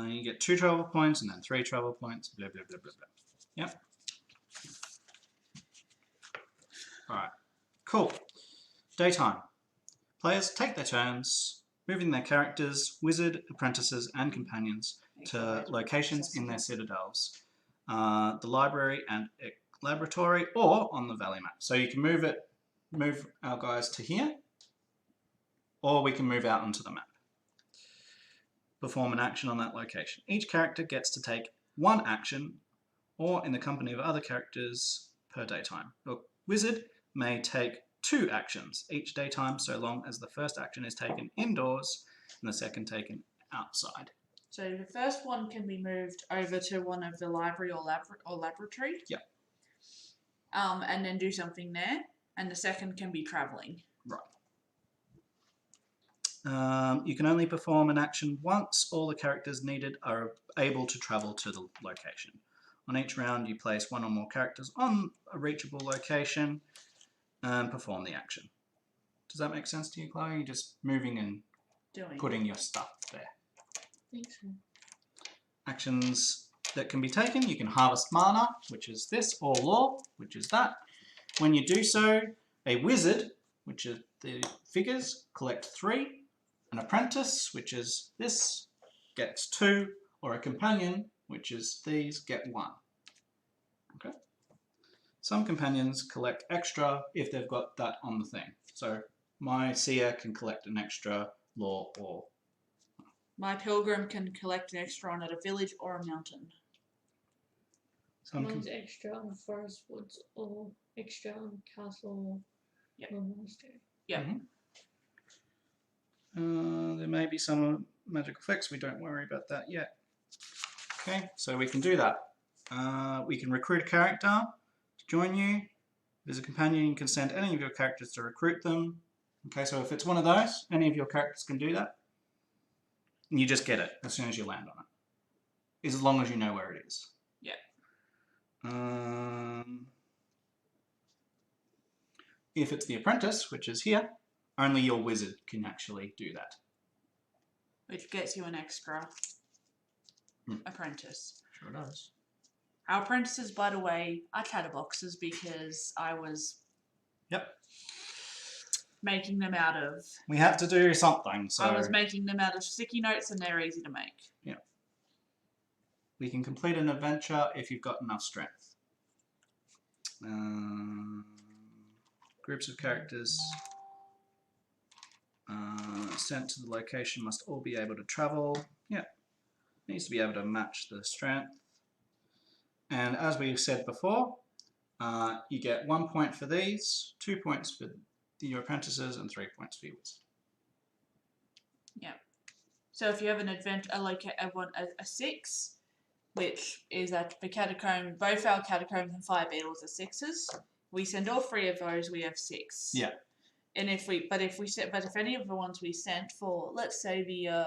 Speaker 1: You get 2 travel points and then 3 travel points. Blah blah blah blah blah. Yep. All right. Cool. Daytime. Players take their turns, moving their characters, wizard, apprentices, and companions to locations in their citadels, the library and laboratory, or on the valley map. So you can move our guys to here, or we can move out onto the map. Perform an action on that location. Each character gets to take 1 action, or in the company of other characters per daytime. A wizard may take 2 actions each daytime, so long as the first action is taken indoors and the second taken outside.
Speaker 2: So the first one can be moved over to one of the library or laboratory.
Speaker 1: Yep.
Speaker 2: And then do something there, and the second can be travelling.
Speaker 1: Right. You can only perform an action once all the characters needed are able to travel to the location. On each round, you place 1 or more characters on a reachable location and perform the action. Does that make sense to you, Chloe? You're just moving and putting your stuff there.
Speaker 3: I think so.
Speaker 1: Actions that can be taken, you can harvest mana, which is this, or lore, which is that. When you do so, a wizard, which is the figures, collect 3. An apprentice, which is this, gets 2, or a companion, which is these, get 1. Okay. Some companions collect extra if they've got that on the thing. So my seer can collect an extra lore or...
Speaker 2: My pilgrim can collect an extra on at a village or a mountain.
Speaker 3: Mine's extra on forest woods or extra on castle or monastery.
Speaker 2: Yeah.
Speaker 1: There may be some magic effects. We don't worry about that yet. Okay, so we can do that. We can recruit a character to join you. If there's a companion, you can send any of your characters to recruit them. Okay, so if it's one of those, any of your characters can do that. And you just get it as soon as you land on it. As long as you know where it is.
Speaker 2: Yeah.
Speaker 1: If it's the apprentice, which is here, only your wizard can actually do that.
Speaker 2: Which gets you an extra apprentice.
Speaker 1: Sure does.
Speaker 2: Our apprentices, by the way, are chatterboxes because I was making them out of...
Speaker 1: We have to do something, so...
Speaker 2: I was making them out of sticky notes and they're easy to make.
Speaker 1: Yeah. We can complete an adventure if you've got enough strength. Groups of characters sent to the location must all be able to travel. Yeah, needs to be able to match the strength. And as we've said before, you get 1 point for these, 2 points for your apprentices, and 3 points for yours.
Speaker 2: Yeah. So if you have an a 6, which is at the catacomb, both our catacombs and fire beetles are 6s. We send all 3 of those. We have 6.
Speaker 1: Yeah.
Speaker 2: And if any of the ones we sent for, let's say the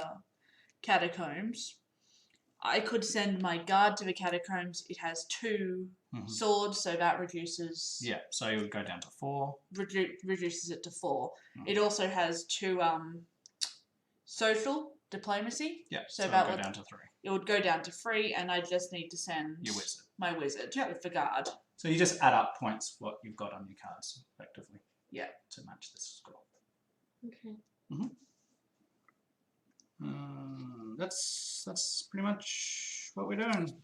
Speaker 2: catacombs, I could send my guard to the catacombs. It has 2 swords, so that reduces.
Speaker 1: Yeah, so you would go down to 4.
Speaker 2: Reduces it to 4. It also has 2 social diplomacy.
Speaker 1: Yeah,
Speaker 2: so
Speaker 1: it
Speaker 2: that
Speaker 1: would go down to 3.
Speaker 2: It would go down to 3, and I just need to send
Speaker 1: Your wizard.
Speaker 2: my wizard with the guard.
Speaker 1: So you just add up points what you've got on your cards, effectively.
Speaker 2: Yeah.
Speaker 1: To match this score.
Speaker 3: Okay.
Speaker 1: That's pretty much what we're doing.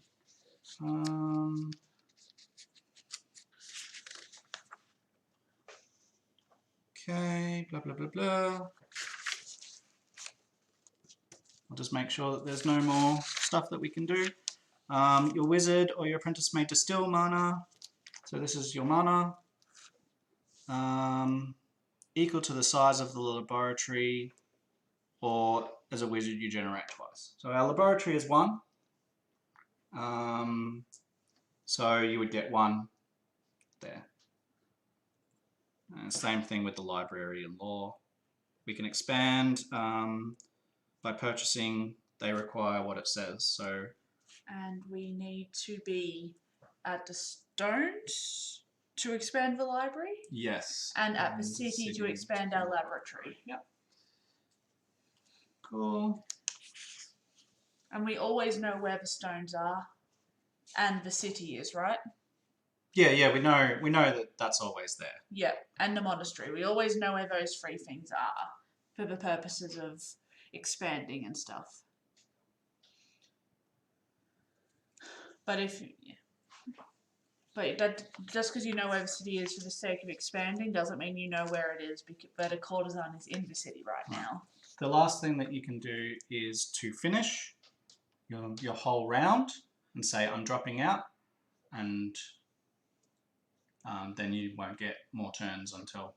Speaker 1: Okay, blah blah blah blah. I'll just make sure that there's no more stuff that we can do. Your wizard or your apprentice may distill mana. So this is your mana. Equal to the size of the laboratory, or as a wizard you generate twice. So our laboratory is 1. So you would get 1 there. And same thing with the library and law. We can expand by purchasing. They require what it says. So.
Speaker 2: And we need to be at the stones to expand the library.
Speaker 1: Yes.
Speaker 2: And at the city to expand our laboratory.
Speaker 1: Yep. Cool.
Speaker 2: And we always know where the stones are, and the city is, right?
Speaker 1: Yeah, we know that that's always there.
Speaker 2: Yeah, and the monastery. We always know where those 3 things are for the purposes of expanding and stuff. But that just because you know where the city is for the sake of expanding doesn't mean you know where it is. But a courtesan is in the city right now.
Speaker 1: The last thing that you can do is to finish your whole round and say I'm dropping out, and then you won't get more turns until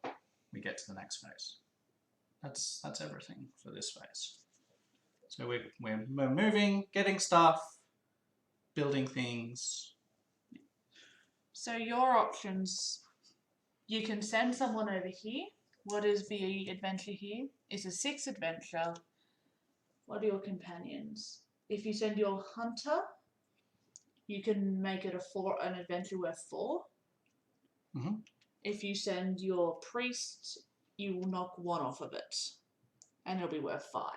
Speaker 1: we get to the next phase. That's everything for this phase. So we're moving, getting stuff, building things.
Speaker 2: So your options, you can send someone over here. What is the adventure here? It's a 6 adventure. What are your companions? If you send your hunter, you can make it an adventure worth 4. If you send your priest, you will knock 1 off of it, and it'll be worth 5.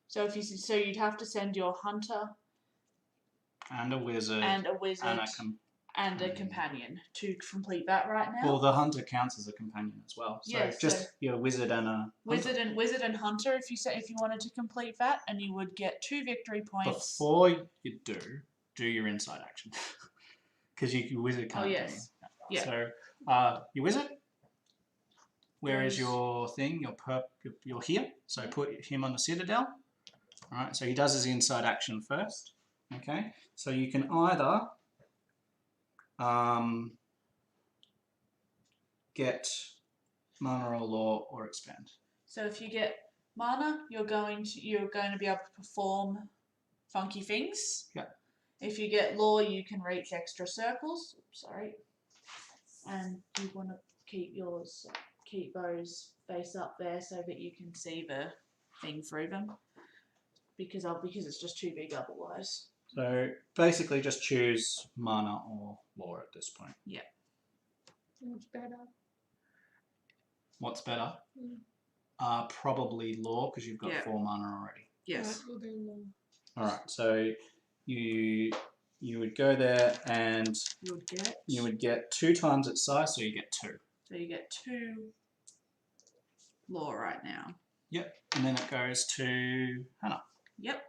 Speaker 2: So you'd have to send your hunter
Speaker 1: and a wizard
Speaker 2: and a companion to complete that right now.
Speaker 1: Well, the hunter counts as a companion as well. So
Speaker 2: yes,
Speaker 1: just your wizard and a
Speaker 2: wizard and hunter. If you wanted to complete that, and you would get 2 victory points.
Speaker 1: Before you do your inside action, because your wizard can't.
Speaker 2: Oh yes.
Speaker 1: Yeah. So your wizard. Where is your thing? You're here. So put him on the citadel. All right. So he does his inside action first. Okay. So you can either get mana or law or expand.
Speaker 2: So if you get mana, you're going to be able to perform funky things.
Speaker 1: Yeah.
Speaker 2: If you get law, you can reach extra circles. Sorry. And you want to keep those face up there so that you can see the thing through them. Because it's just too big otherwise.
Speaker 1: So basically just choose mana or law at this point.
Speaker 2: Yeah.
Speaker 3: What's better?
Speaker 1: What's better? Probably law, because you've got 4 mana already.
Speaker 2: Yes.
Speaker 1: Alright, so you would go there and you would get 2 times its size, so you get 2.
Speaker 2: So you get 2 law right now.
Speaker 1: Yep, and then it goes to Hannah.
Speaker 2: Yep.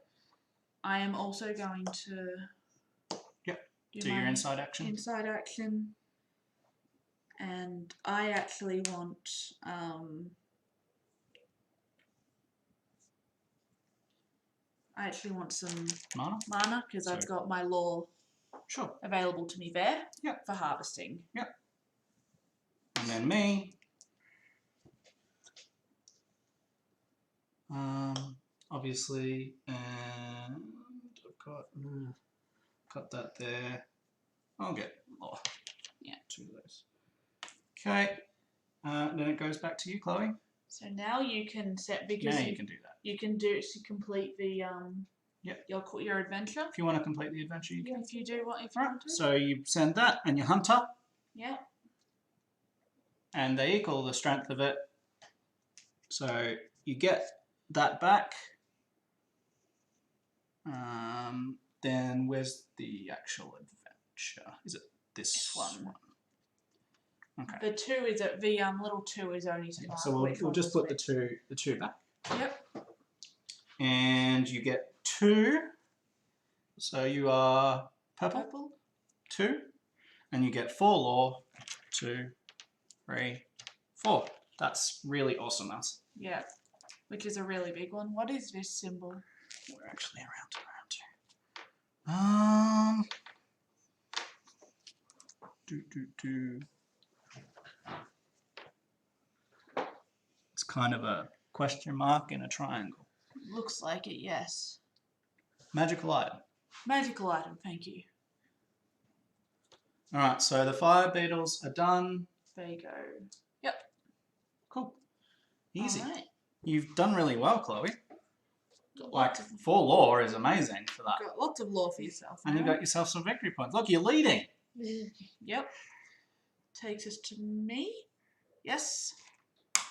Speaker 2: I am also going to
Speaker 1: do your inside action.
Speaker 2: Inside action. And I actually want some mana because I've got my law available to me there for harvesting.
Speaker 1: Yep. And then me. Obviously, and I've got that there. I'll get law.
Speaker 2: Yeah.
Speaker 1: 2 of those. Okay. Then it goes back to you, Chloe.
Speaker 2: So now you can set because
Speaker 1: now you can do that.
Speaker 2: You can do to complete the your adventure.
Speaker 1: If you want to complete the adventure, you can.
Speaker 2: If you do what if you want to.
Speaker 1: So you send that and your hunter.
Speaker 2: Yeah.
Speaker 1: And they equal the strength of it. So you get that back. Then where's the actual adventure? Is it this one? Okay.
Speaker 2: The 2 is at the little 2 is only to mark.
Speaker 1: So we'll just put the two back.
Speaker 2: Yep.
Speaker 1: And you get 2. So you are purple. 2. And you get 4 law. 2, 3, 4. That's really awesome, us.
Speaker 2: Yeah. Which is a really big one. What is this symbol?
Speaker 1: We're actually around 2. It's kind of a question mark in a triangle.
Speaker 2: Looks like it, yes.
Speaker 1: Magical item.
Speaker 2: Magical item, thank you.
Speaker 1: Alright, so the fire beetles are done.
Speaker 2: There you go. Yep.
Speaker 1: Cool. Easy.
Speaker 2: All right.
Speaker 1: You've done really well, Chloe. Like, 4 lore is amazing for that.
Speaker 2: Got lots of lore for yourself.
Speaker 1: And you got yourself some victory points. Look, you're leading.
Speaker 2: Yep. Takes us to me. Yes.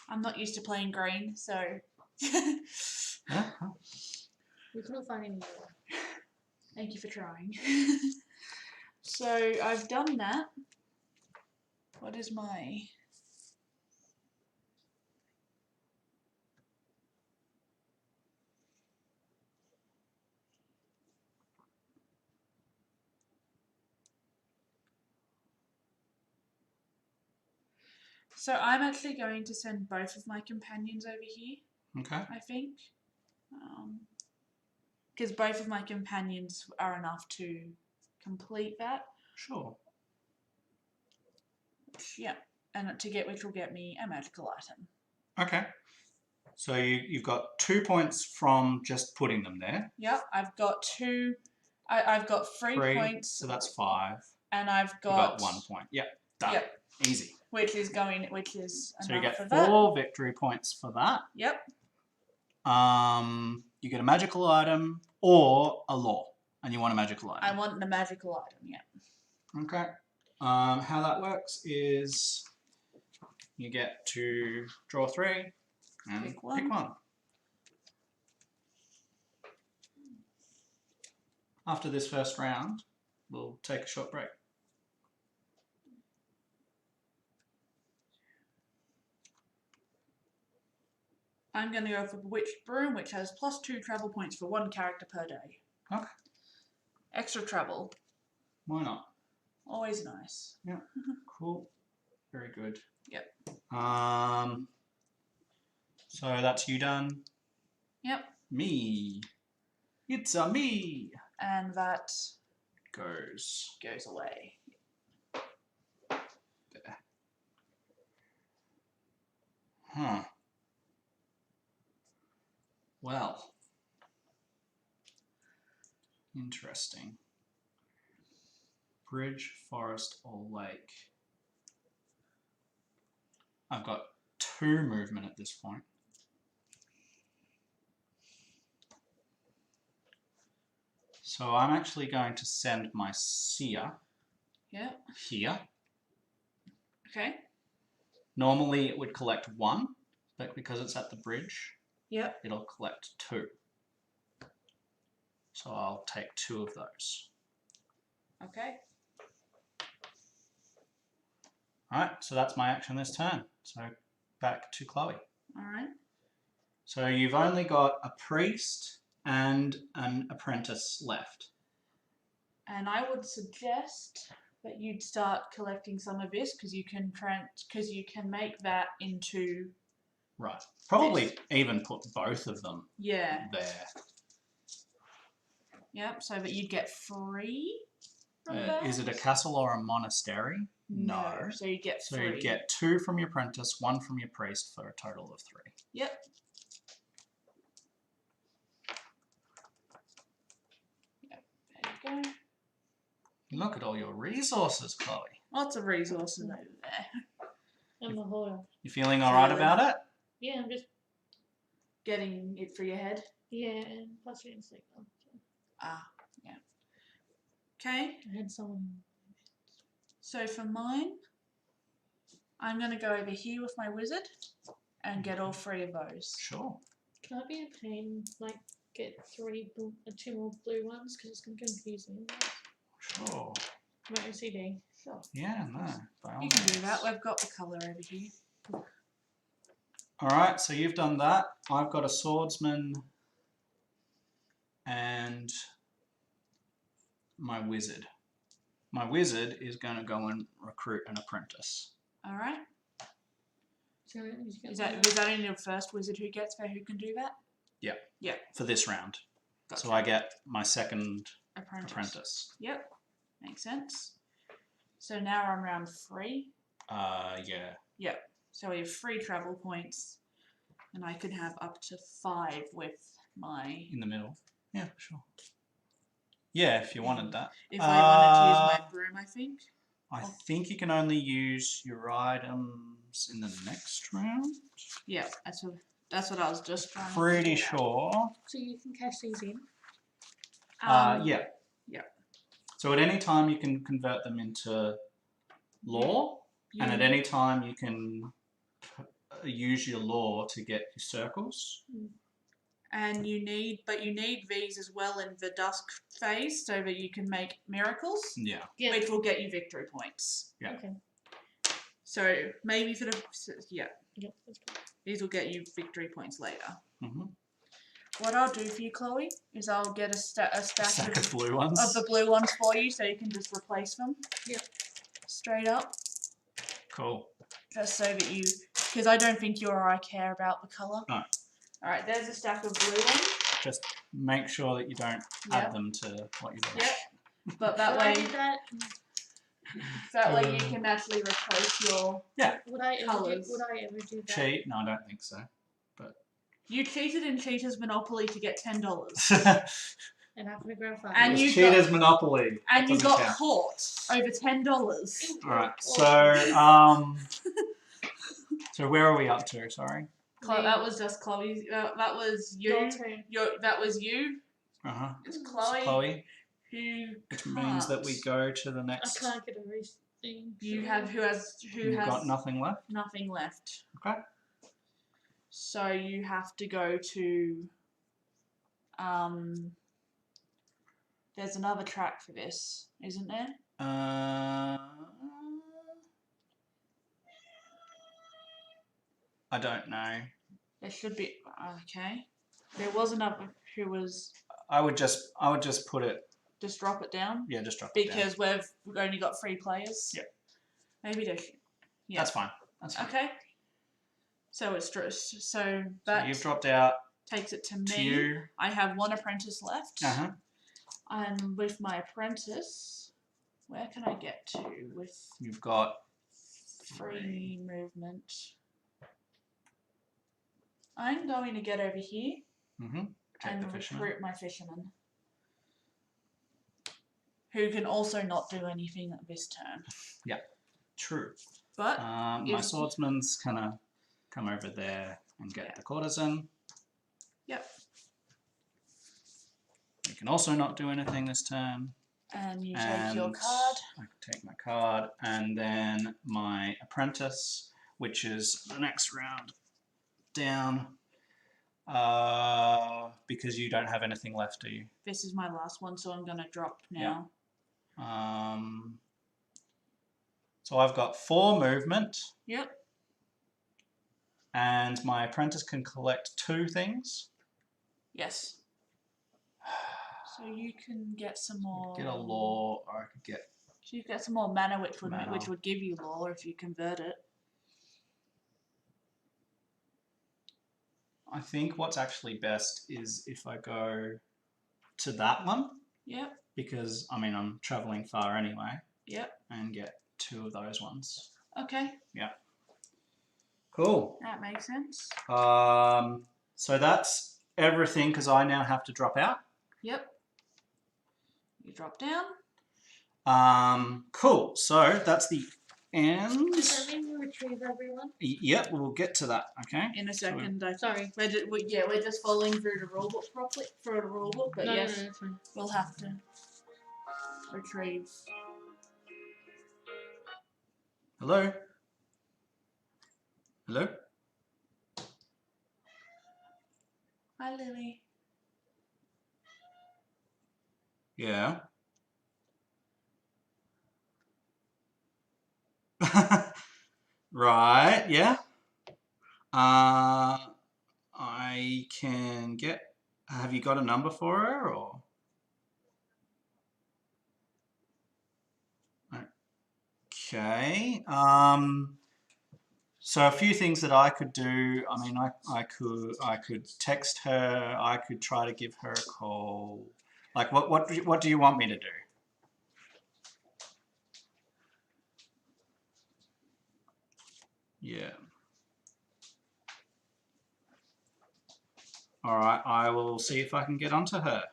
Speaker 2: I'm not used to playing green, so.
Speaker 3: We couldn't find any more.
Speaker 2: Thank you for trying. So I've done that. What is my... So I'm actually going to send both of my companions over here.
Speaker 1: Okay.
Speaker 2: I think. Because both of my companions are enough to complete that.
Speaker 1: Sure.
Speaker 2: Yeah. And which will get me a magical item.
Speaker 1: Okay. So you've got 2 points from just putting them there.
Speaker 2: Yep. I've got 2. I've got 3 points.
Speaker 1: So that's 5.
Speaker 2: And I've
Speaker 1: You've got 1 point. Yep. Done.
Speaker 2: Yep.
Speaker 1: Easy.
Speaker 2: Which is
Speaker 1: so you get
Speaker 2: for
Speaker 1: 4 victory points for that.
Speaker 2: Yep.
Speaker 1: You get a magical item or a law, and you want a magical item.
Speaker 2: I want the magical item. Yeah.
Speaker 1: Okay. How that works is you get to draw 3 and
Speaker 2: Pick one.
Speaker 1: pick one. After this first round, we'll take a short break.
Speaker 2: I'm going to go for Bewitched Broom, which has +2 travel points for 1 character per day.
Speaker 1: Okay.
Speaker 2: Extra travel.
Speaker 1: Why not?
Speaker 2: Always nice.
Speaker 1: Yeah. Cool. Very good.
Speaker 2: Yep.
Speaker 1: So that's you done.
Speaker 2: Yep.
Speaker 1: Me. It's a me.
Speaker 2: And that
Speaker 1: goes
Speaker 2: away.
Speaker 1: There. Huh. Well. Interesting. Bridge, forest, or lake. I've got 2 movement at this point. So I'm actually going to send my seer here.
Speaker 2: Okay.
Speaker 1: Normally it would collect 1, but because it's at the bridge, it'll collect 2. So I'll take 2 of those.
Speaker 2: Okay.
Speaker 1: Alright, so that's my action this turn. So back to Chloe.
Speaker 2: Alright.
Speaker 1: So you've only got a priest and an apprentice left.
Speaker 2: And I would suggest But you'd start collecting some of this because you can make that into
Speaker 1: Right. Probably even put both of them
Speaker 2: there. Yep. So that you'd get 3 from that.
Speaker 1: Is it a castle or a monastery? No.
Speaker 2: So you get 3.
Speaker 1: So you get 2 from your apprentice, 1 from your priest for a total of 3.
Speaker 2: Yep. There you go.
Speaker 1: Look at all your resources, Chloe.
Speaker 2: Lots of resources over there.
Speaker 3: I'm a horror.
Speaker 1: You feeling alright about it?
Speaker 3: Yeah, I'm just
Speaker 2: Getting it for your head.
Speaker 3: yeah, and plus your instinct.
Speaker 2: Ah, yeah. Okay.
Speaker 3: I had someone.
Speaker 2: So for mine, I'm going to go over here with my wizard and get all 3 of those.
Speaker 1: Sure.
Speaker 3: Can I be a pain? Like get 2 more blue ones because it's gonna confuse me.
Speaker 1: Sure.
Speaker 3: My OCD.
Speaker 2: Sure.
Speaker 1: Yeah, no. By all
Speaker 2: You can do
Speaker 1: means.
Speaker 2: that. We've got the colour over here.
Speaker 1: Alright, so you've done that. I've got a swordsman and my wizard. My wizard is going to go and recruit an apprentice.
Speaker 2: All right.
Speaker 3: So
Speaker 2: Is that only the first wizard who gets there who can do that?
Speaker 1: Yeah.
Speaker 2: Yeah.
Speaker 1: For this round.
Speaker 2: Gotcha.
Speaker 1: So I get my second
Speaker 2: Apprentice.
Speaker 1: apprentice.
Speaker 2: Yep. Makes sense. So now I'm round 3.
Speaker 1: Yeah.
Speaker 2: Yep. So we have 3 travel points, and I can have up to 5 with my.
Speaker 1: In the middle. Yeah, sure. Yeah, if you wanted that.
Speaker 2: If I wanted to use my broom, I think.
Speaker 1: I think you can only use your items in the next round.
Speaker 2: Yeah, that's what I was just trying to
Speaker 1: Pretty
Speaker 2: figure out.
Speaker 1: sure.
Speaker 3: So you can cash these in.
Speaker 1: Yeah.
Speaker 2: Yeah.
Speaker 1: So at any time you can convert them into law, and at any time you can use your law to get your circles.
Speaker 2: And you need these as well in the dusk phase so that you can make miracles,
Speaker 1: Yeah.
Speaker 3: Yeah.
Speaker 2: which will get you victory points.
Speaker 1: Yeah.
Speaker 3: Okay.
Speaker 2: So maybe for the
Speaker 3: Yeah, that's good.
Speaker 2: these will get you victory points later.
Speaker 1: Mm-hmm.
Speaker 2: What I'll do for you, Chloe, is I'll get a stack
Speaker 1: of blue ones.
Speaker 2: of the blue ones for you, so you can just replace them.
Speaker 3: Yep.
Speaker 2: Straight up,
Speaker 1: Cool.
Speaker 2: just so that because I don't think you or I care about the colour.
Speaker 1: No.
Speaker 2: All right, there's a stack of blue ones.
Speaker 1: Just make sure that you don't add them to what you've got.
Speaker 2: Yep. But that
Speaker 3: Would I
Speaker 2: way,
Speaker 3: do that?
Speaker 2: that way you can actually replace your.
Speaker 3: Would I ever
Speaker 2: Colours.
Speaker 3: do that?
Speaker 1: Cheat? No, I don't think so.
Speaker 2: You cheated in Cheaters Monopoly to get $10,
Speaker 3: And I'm gonna grab 5.
Speaker 2: And
Speaker 1: It's
Speaker 2: you
Speaker 1: Cheaters Monopoly.
Speaker 2: and you
Speaker 1: Doesn't
Speaker 2: got
Speaker 1: count.
Speaker 2: caught over $10.
Speaker 1: Alright, so so where are we up to? Sorry.
Speaker 2: That was just Chloe's. That was you.
Speaker 3: Your turn.
Speaker 2: That was you. It's Chloe.
Speaker 1: Chloe.
Speaker 2: Who
Speaker 1: Which means that we go to the
Speaker 3: I
Speaker 1: next.
Speaker 3: can't get a race thing.
Speaker 2: You
Speaker 3: so-
Speaker 2: have
Speaker 1: You've got nothing left.
Speaker 2: nothing left.
Speaker 1: Okay.
Speaker 2: So you have to go to. There's another track for this, isn't there?
Speaker 1: I don't know.
Speaker 2: There should be. Okay. There was another who was.
Speaker 1: I would just put it.
Speaker 2: Just drop it down.
Speaker 1: Yeah, just drop it down.
Speaker 2: Because we've only got 3 players.
Speaker 1: Yeah.
Speaker 2: Maybe there should. Yeah.
Speaker 1: That's fine. That's fine.
Speaker 2: Okay. So it's so
Speaker 1: So
Speaker 2: that
Speaker 1: you've dropped out
Speaker 2: takes it to
Speaker 1: to
Speaker 2: me.
Speaker 1: you.
Speaker 2: I have 1 apprentice left.
Speaker 1: Uh-huh.
Speaker 2: And with my apprentice, where can I get to with
Speaker 1: You've got
Speaker 2: free movement? I'm going to get over here
Speaker 1: Mm-hmm. Check
Speaker 2: and
Speaker 1: the fisherman.
Speaker 2: recruit my fisherman, who can also not do anything at this turn.
Speaker 1: True.
Speaker 2: But
Speaker 1: My swordsman's gonna come over there and get the courtesan.
Speaker 2: Yep.
Speaker 1: You can also not do anything this turn.
Speaker 2: and you take your
Speaker 1: And
Speaker 2: card.
Speaker 1: I can take my card, and then my apprentice, which is the next round down, because you don't have anything left, do you?
Speaker 2: This is my last one, so I'm going to drop now.
Speaker 1: So I've got 4 movement,
Speaker 2: Yep.
Speaker 1: and my apprentice can collect 2 things.
Speaker 2: Yes. So you can get some more.
Speaker 1: Get a law, or I could get
Speaker 2: So you get some more mana, which
Speaker 1: Mana.
Speaker 2: would give you lore if you convert it.
Speaker 1: I think what's actually best is if I go to that one.
Speaker 2: Yep.
Speaker 1: Because, I mean, I'm travelling far anyway.
Speaker 2: Yep.
Speaker 1: And get 2 of those ones.
Speaker 2: Okay.
Speaker 1: Yeah. Cool.
Speaker 2: That makes sense.
Speaker 1: So that's everything because I now have to drop out.
Speaker 2: Yep. You drop down.
Speaker 1: Cool. So that's the end.
Speaker 3: Does that mean we retrieve everyone?
Speaker 1: Yep, we'll get to that. Okay.
Speaker 2: In a second,
Speaker 3: Sorry.
Speaker 2: we're just following through the rulebook properly through the rulebook, but yes,
Speaker 3: it's fine.
Speaker 2: we'll have to retrieve.
Speaker 1: Hello. Hello.
Speaker 2: Hi, Lily.
Speaker 1: Yeah. Right. Yeah. I can get. Have you got a number for her or? Okay. So a few things that I could do. I mean, I could text her. I could try to give her a call. Like, what do you want me to do? Yeah. All right. I will see if I can get onto her.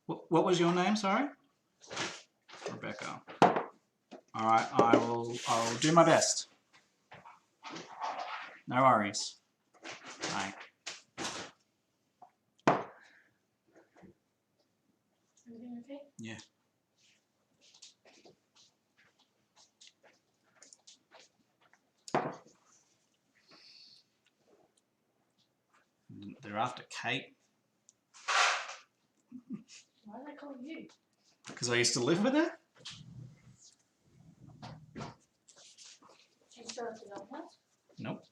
Speaker 1: What was your name? Sorry. Rebecca. All right. I'll do my best. No worries. Bye.
Speaker 3: Everything okay?
Speaker 1: Yeah. They're after Kate.
Speaker 3: Why did I call you?
Speaker 1: Because I used to live with her?
Speaker 3: She's still at the number?
Speaker 1: Nope.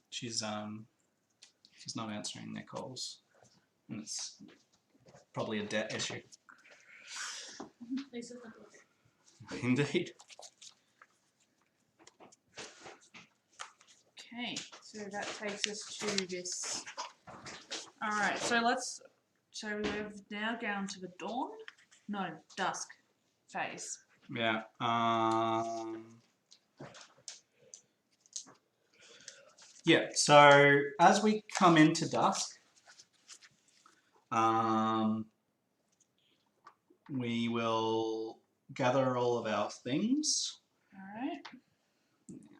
Speaker 1: She's not answering their calls. And it's probably a debt issue.
Speaker 3: Lisa's not with.
Speaker 1: Indeed.
Speaker 2: Okay, so that takes us to this. Alright, so we've now gone to the dawn? No, dusk phase.
Speaker 1: Yeah. Yeah, so as we come into dusk, we will gather all of our things.
Speaker 2: Alright.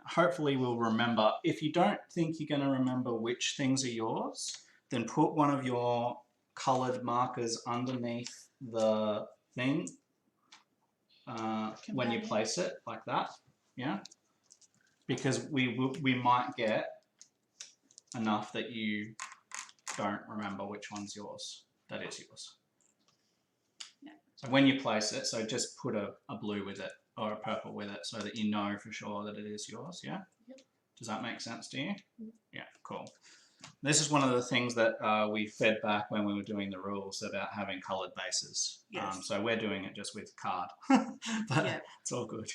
Speaker 1: Hopefully we'll remember. If you don't think you're going to remember which things are yours, then put one of your coloured markers underneath the thing when you place it, like that. Yeah? Because we might get enough that you don't remember which one's yours. That is yours.
Speaker 2: Yeah.
Speaker 1: So when you place it, so just put a blue with it or a purple with it so that you know for sure that it is yours, yeah?
Speaker 3: Yep.
Speaker 1: Does that make sense to you?
Speaker 3: Mm-hmm.
Speaker 1: Yeah, cool. This is one of the things that we fed back when we were doing the rules about having coloured bases.
Speaker 2: Yes.
Speaker 1: So we're doing it just with card, but
Speaker 2: Yeah.
Speaker 1: it's all good.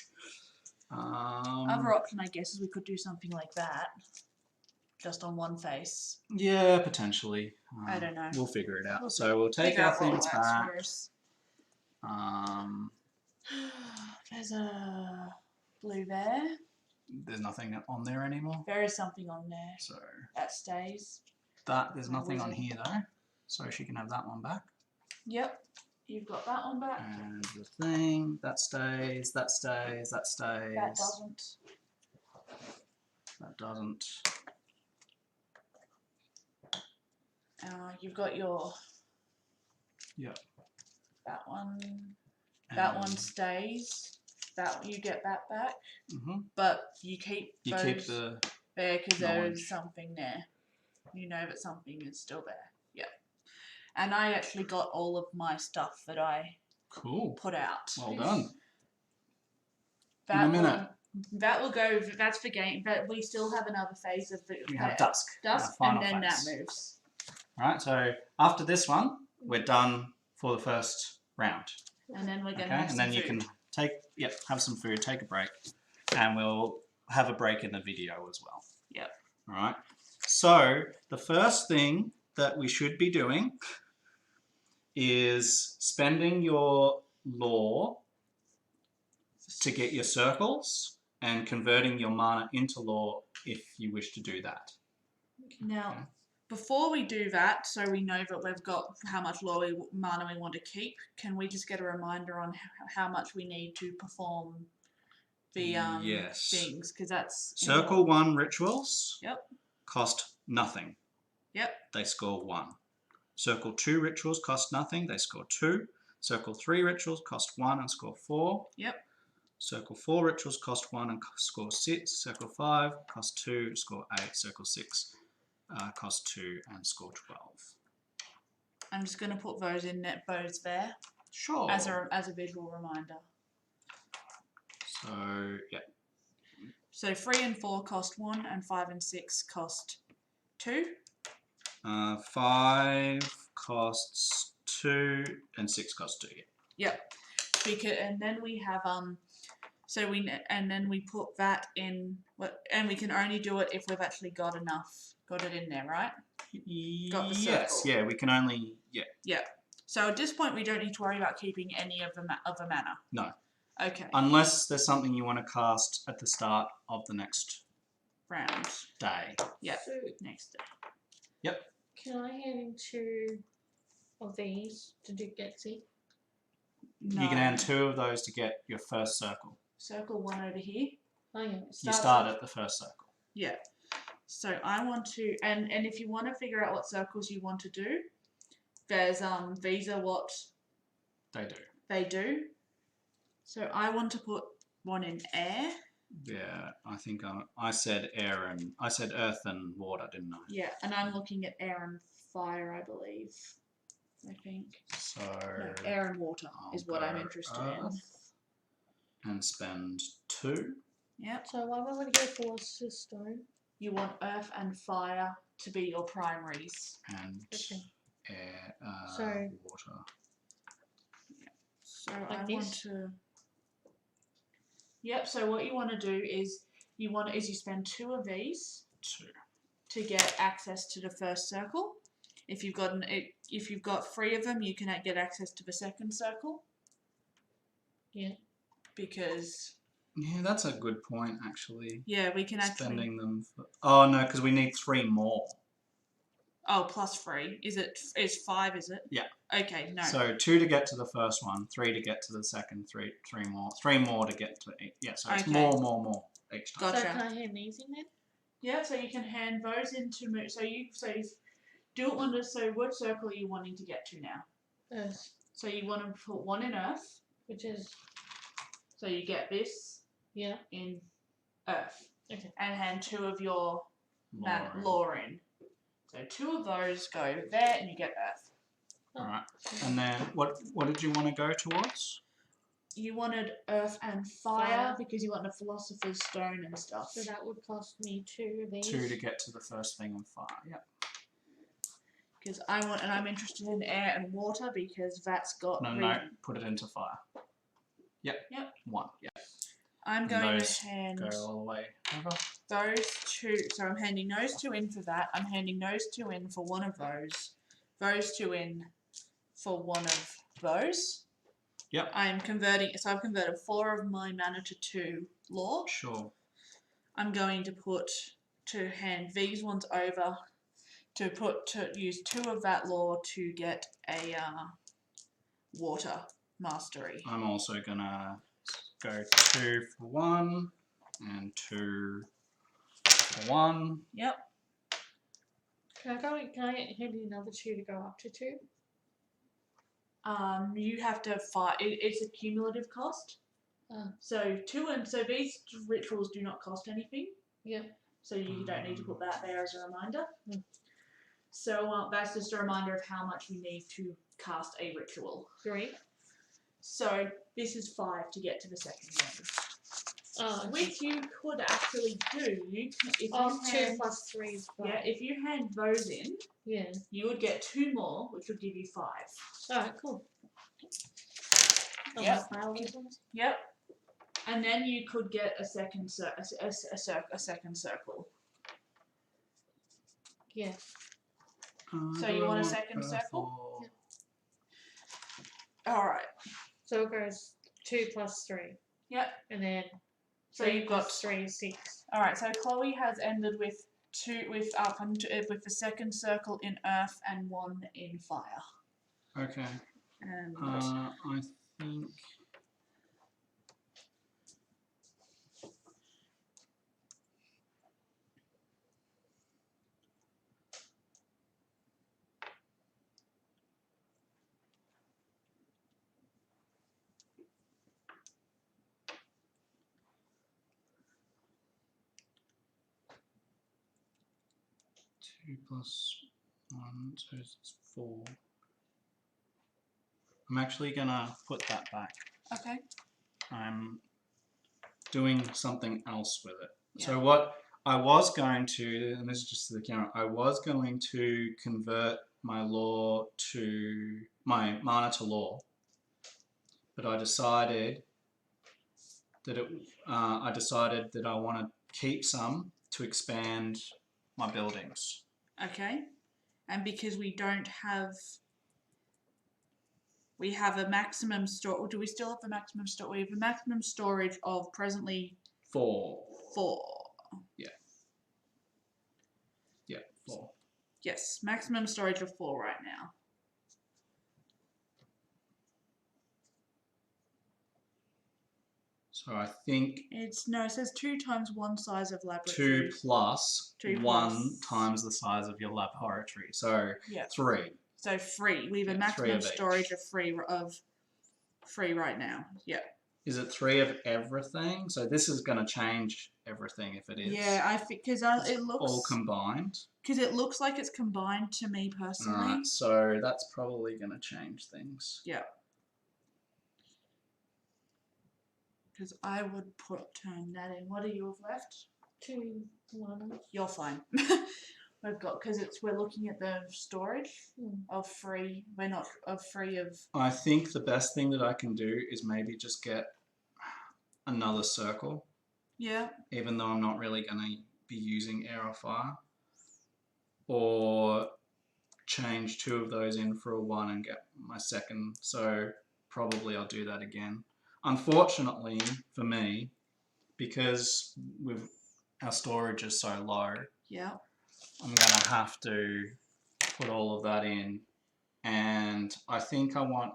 Speaker 2: Other option, I guess, is we could do something like that. Just on one face.
Speaker 1: Yeah, potentially.
Speaker 2: I don't know.
Speaker 1: We'll figure it out. So we'll take
Speaker 2: Figure
Speaker 1: our
Speaker 2: out what
Speaker 1: things
Speaker 2: works
Speaker 1: back.
Speaker 2: for us. There's a blue bear.
Speaker 1: There's nothing on there anymore.
Speaker 2: There is something on there.
Speaker 1: So
Speaker 2: That stays.
Speaker 1: there's nothing on here though. So she can have that one back.
Speaker 2: Yep. You've got that one back.
Speaker 1: And the thing, that stays, that stays, that stays.
Speaker 2: That doesn't.
Speaker 1: That doesn't.
Speaker 2: You've got your.
Speaker 1: Yep.
Speaker 2: That one. That one
Speaker 1: And-
Speaker 2: stays. That you get that back,
Speaker 1: Mhm.
Speaker 2: but you keep
Speaker 1: You
Speaker 2: those
Speaker 1: keep the
Speaker 2: there because there
Speaker 1: knowledge.
Speaker 2: is something there. You know that something is still there. Yeah. And I actually got all of my stuff that I
Speaker 1: cool.
Speaker 2: put out.
Speaker 1: Well done.
Speaker 2: That
Speaker 1: In a minute.
Speaker 2: That will go. That's for game. But we still have another phase of the
Speaker 1: We have dusk.
Speaker 2: dusk,
Speaker 1: our
Speaker 2: and
Speaker 1: final
Speaker 2: then
Speaker 1: phase.
Speaker 2: that moves.
Speaker 1: All right. So after this one, we're done for the first round.
Speaker 2: And then we're going to
Speaker 1: Okay,
Speaker 2: have
Speaker 1: and
Speaker 2: some
Speaker 1: then you
Speaker 2: food.
Speaker 1: can have some food, take a break, and we'll have a break in the video as well.
Speaker 2: Yep.
Speaker 1: All right. So the first thing that we should be doing is spending your law to get your circles and converting your mana into law if you wish to do that.
Speaker 2: Now,
Speaker 1: Okay.
Speaker 2: before we do that, so we know that we've got how much mana we want to keep, can we just get a reminder on how much we need to perform the
Speaker 1: Yes.
Speaker 2: things? Because that's
Speaker 1: Circle 1 rituals
Speaker 2: Yep.
Speaker 1: cost nothing.
Speaker 2: Yep.
Speaker 1: They score 1. Circle 2 rituals cost nothing. They score 2. Circle 3 rituals cost 1 and score 4.
Speaker 2: Yep.
Speaker 1: Circle 4 rituals cost 1 and score 6. Circle 5 cost 2, score 8. Circle 6 cost 2 and score 12.
Speaker 2: I'm just going to put those in those there
Speaker 1: Sure.
Speaker 2: as a visual reminder.
Speaker 1: So, yeah.
Speaker 2: So 3 and 4 cost 1, and 5 and 6 cost 2.
Speaker 1: 5 costs 2 and 6 costs 2. Yeah.
Speaker 2: Yep. And then we have and then we put that in, and we can only do it if we've actually got it in there, right? Got the
Speaker 1: Yes.
Speaker 2: circle.
Speaker 1: Yeah. We can only. Yeah.
Speaker 2: Yeah. So at this point, we don't need to worry about keeping any of the mana.
Speaker 1: No.
Speaker 2: Okay.
Speaker 1: Unless there's something you want to cast at the start of the next
Speaker 2: Round.
Speaker 1: day.
Speaker 2: Yeah.
Speaker 3: So
Speaker 2: Next day.
Speaker 1: Yep.
Speaker 3: can I hand in 2 of these to do Getsy?
Speaker 2: No.
Speaker 1: You can add 2 of those to get your first circle.
Speaker 2: Circle 1 over here.
Speaker 3: Oh yeah.
Speaker 1: You start at the first circle.
Speaker 2: Yeah. So I want to, and if you want to figure out what circles you want to do, there's these are what
Speaker 1: They do.
Speaker 2: So I want to put one in air.
Speaker 1: Yeah, I think I said air and I said earth and water, didn't I?
Speaker 2: Yeah, and I'm looking at air and fire, I believe. I think.
Speaker 1: So
Speaker 2: No, air and water is what I'm
Speaker 1: go
Speaker 2: interested in.
Speaker 1: earth and spend 2.
Speaker 2: Yep.
Speaker 3: So I want to go for stone.
Speaker 2: You want earth and fire to be your primaries.
Speaker 1: And
Speaker 3: Okay.
Speaker 1: air,
Speaker 3: So
Speaker 1: water.
Speaker 2: So
Speaker 3: Like
Speaker 2: I
Speaker 3: this?
Speaker 2: want to. Yep. So what you want to do is you spend 2 of these
Speaker 1: 2.
Speaker 2: to get access to the first circle. If you've got 3 of them, you can get access to the second circle.
Speaker 3: Yeah.
Speaker 2: Because.
Speaker 1: Yeah, that's a good point, actually.
Speaker 2: Yeah, we can actually.
Speaker 1: Spending them. Oh no, because we need 3 more.
Speaker 2: Oh, plus 3. Is 5, is it?
Speaker 1: Yeah.
Speaker 2: Okay, no.
Speaker 1: So 2 to get to the first one, 3 to get to the second, 3 more. 3 more to get to it. Yeah, so it's
Speaker 2: Okay.
Speaker 1: more each time.
Speaker 2: Gotcha.
Speaker 3: So can I hand these in then?
Speaker 2: Yeah, so you can hand those into so do it one. So what circle are you wanting to get to now?
Speaker 3: Earth,
Speaker 2: So you want to put 1 in earth.
Speaker 3: which is
Speaker 2: So you get this in earth.
Speaker 3: Okay.
Speaker 2: And hand 2 of your
Speaker 1: Lauren.
Speaker 2: law in. So 2 of those go there, and you get earth.
Speaker 3: Oh.
Speaker 1: Alright. And then what did you want to go towards?
Speaker 2: You wanted earth and fire because you want the philosopher's stone and stuff.
Speaker 3: So that would cost me 2 of these.
Speaker 1: 2 to get to the first thing and fire. Yep.
Speaker 2: Because I'm interested in air and water because that's got.
Speaker 1: No, put it into fire. Yep. 1. Yep.
Speaker 2: I'm
Speaker 1: And
Speaker 2: going
Speaker 1: those
Speaker 2: to hand
Speaker 1: go all the way over.
Speaker 2: those 2. So I'm handing those 2 in for that. I'm handing those 2 in for one of those. Those 2 in for one of those.
Speaker 1: Yep.
Speaker 2: I'm converting. So I've converted 4 of my mana to 2 law.
Speaker 1: Sure.
Speaker 2: I'm going to hand these ones over to use 2 of that law to get a water mastery.
Speaker 1: I'm also gonna go 2 for 1 and 2 for 1.
Speaker 2: Yep.
Speaker 3: Can I hand in another 2 to go up to 2?
Speaker 2: You have to fight. It's a cumulative cost. So 2 so these rituals do not cost anything.
Speaker 3: Yeah.
Speaker 2: So you don't need to put that there as a reminder.
Speaker 3: Mm.
Speaker 2: So that's just a reminder of how much we need to cast a ritual.
Speaker 3: 3.
Speaker 2: So this is 5 to get to the second one.
Speaker 3: Oh,
Speaker 2: Which you could actually do. If you
Speaker 3: 2 plus 3 is 5.
Speaker 2: Yeah, if you hand those in,
Speaker 3: Yeah.
Speaker 2: you would get 2 more, which would give you 5.
Speaker 3: Alright, cool. On
Speaker 2: Yep.
Speaker 3: the pile of ones?
Speaker 2: Yep. And then you could get a second a second circle.
Speaker 3: Yeah.
Speaker 2: So you want a second circle?
Speaker 3: Yep.
Speaker 2: All right.
Speaker 3: So it goes 2 plus 3.
Speaker 2: Yep.
Speaker 3: And then
Speaker 2: So
Speaker 3: 3
Speaker 2: you've got
Speaker 3: plus 3 is 6.
Speaker 2: All right. So Chloe has ended with with the second circle in earth and 1 in fire.
Speaker 1: Okay.
Speaker 2: And
Speaker 1: I think. Two plus 1, so it's 4. I'm actually gonna put that back.
Speaker 2: okay.
Speaker 1: I'm doing something else with it.
Speaker 2: Yeah.
Speaker 1: So what I was going to, and this is just to the camera, I was going to convert my law to, my mana to law, but I decided that I want to keep some to expand my buildings.
Speaker 2: Okay. And because we don't have, we have a maximum store. Do we still have the maximum store? We have a maximum storage of presently
Speaker 1: 4.
Speaker 2: 4.
Speaker 1: Yeah, 4.
Speaker 2: Yes, maximum storage of 4 right now.
Speaker 1: So I think
Speaker 2: It's no. It says 2 times 1 size of
Speaker 1: 2
Speaker 2: laboratory.
Speaker 1: plus
Speaker 2: 2
Speaker 1: 1
Speaker 2: plus.
Speaker 1: times the size of your laboratory. So
Speaker 2: Yeah.
Speaker 1: 3.
Speaker 2: So 3. We have a
Speaker 1: Yeah, 3
Speaker 2: maximum
Speaker 1: of each.
Speaker 2: storage of 3 right now. Yeah.
Speaker 1: Is it 3 of everything? So this is going to change everything if it is.
Speaker 2: Yeah, I think because it looks
Speaker 1: all combined.
Speaker 2: because it looks like it's combined to me personally.
Speaker 1: Alright, so that's probably going to change things.
Speaker 2: Yeah. Because I would turn that in. What do you have left?
Speaker 3: 2 1.
Speaker 2: You're fine. We've got because we're looking at the storage of 3. We're not of 3 of.
Speaker 1: I think the best thing that I can do is maybe just get another circle.
Speaker 2: Yeah.
Speaker 1: Even though I'm not really going to be using air or fire. Or change 2 of those in for a 1 and get my second. So probably I'll do that again. Unfortunately for me, because our storage is so low,
Speaker 2: Yeah.
Speaker 1: I'm going to have to put all of that in. And I think I want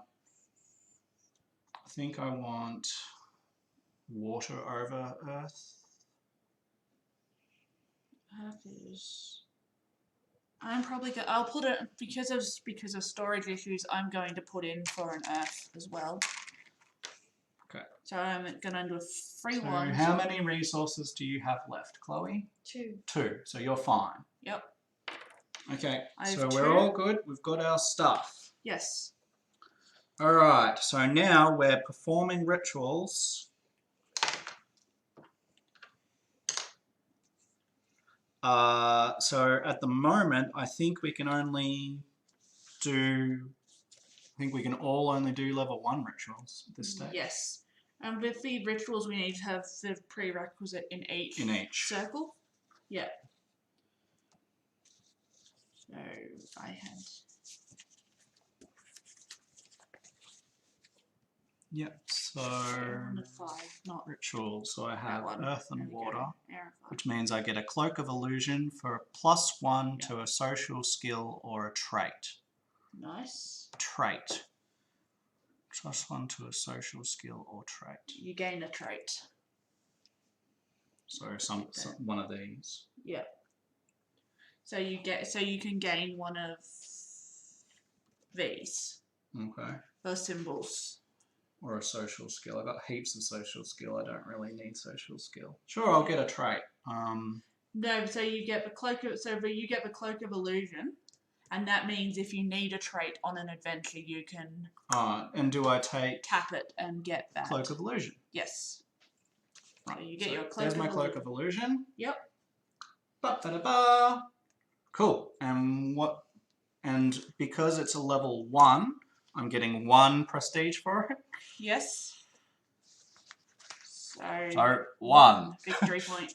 Speaker 1: water over earth.
Speaker 2: Earth is. I'm probably I'll put it because of storage issues. I'm going to put in for an earth as well.
Speaker 1: Okay.
Speaker 2: So I'm gonna do a free
Speaker 1: So
Speaker 2: one.
Speaker 1: how many resources do you have left, Chloe?
Speaker 3: 2.
Speaker 1: 2. So you're fine.
Speaker 2: Yep.
Speaker 1: Okay.
Speaker 2: I have
Speaker 1: So
Speaker 2: 2.
Speaker 1: we're all good. We've got our stuff.
Speaker 2: Yes.
Speaker 1: All right. So now we're performing rituals. So at the moment, I think we can only do. I think we can all only do level 1 rituals at this stage.
Speaker 2: Yes. And with the rituals, we need to have the prerequisite in each circle. Yeah. So I had.
Speaker 1: Yep. So
Speaker 2: 1 to 5, not
Speaker 1: rituals. So I have
Speaker 2: one.
Speaker 1: earth and
Speaker 2: There we go.
Speaker 1: water,
Speaker 2: Air and fire.
Speaker 1: which means I get a cloak of illusion for a +1 to a social skill or a trait.
Speaker 2: Nice.
Speaker 1: Trait. +1 to a social skill or trait.
Speaker 2: You gain a trait.
Speaker 1: So one of these.
Speaker 2: Yeah. So you can gain one of these.
Speaker 1: Okay.
Speaker 2: Those symbols.
Speaker 1: Or a social skill. I've got heaps of social skill. I don't really need social skill. Sure, I'll get a trait.
Speaker 2: No, so you get the cloak of illusion, and that means if you need a trait on an adventure, you can.
Speaker 1: And do I take
Speaker 2: tap it and get that
Speaker 1: cloak of illusion?
Speaker 2: Yes.
Speaker 1: Right.
Speaker 2: So you get
Speaker 1: so
Speaker 2: your cloak.
Speaker 1: There's my cloak of illusion.
Speaker 2: Yep.
Speaker 1: Ba-ba-da-ba. Cool. And because it's a level 1, I'm getting 1 prestige for it.
Speaker 2: Yes. So
Speaker 1: So 1.
Speaker 2: victory point.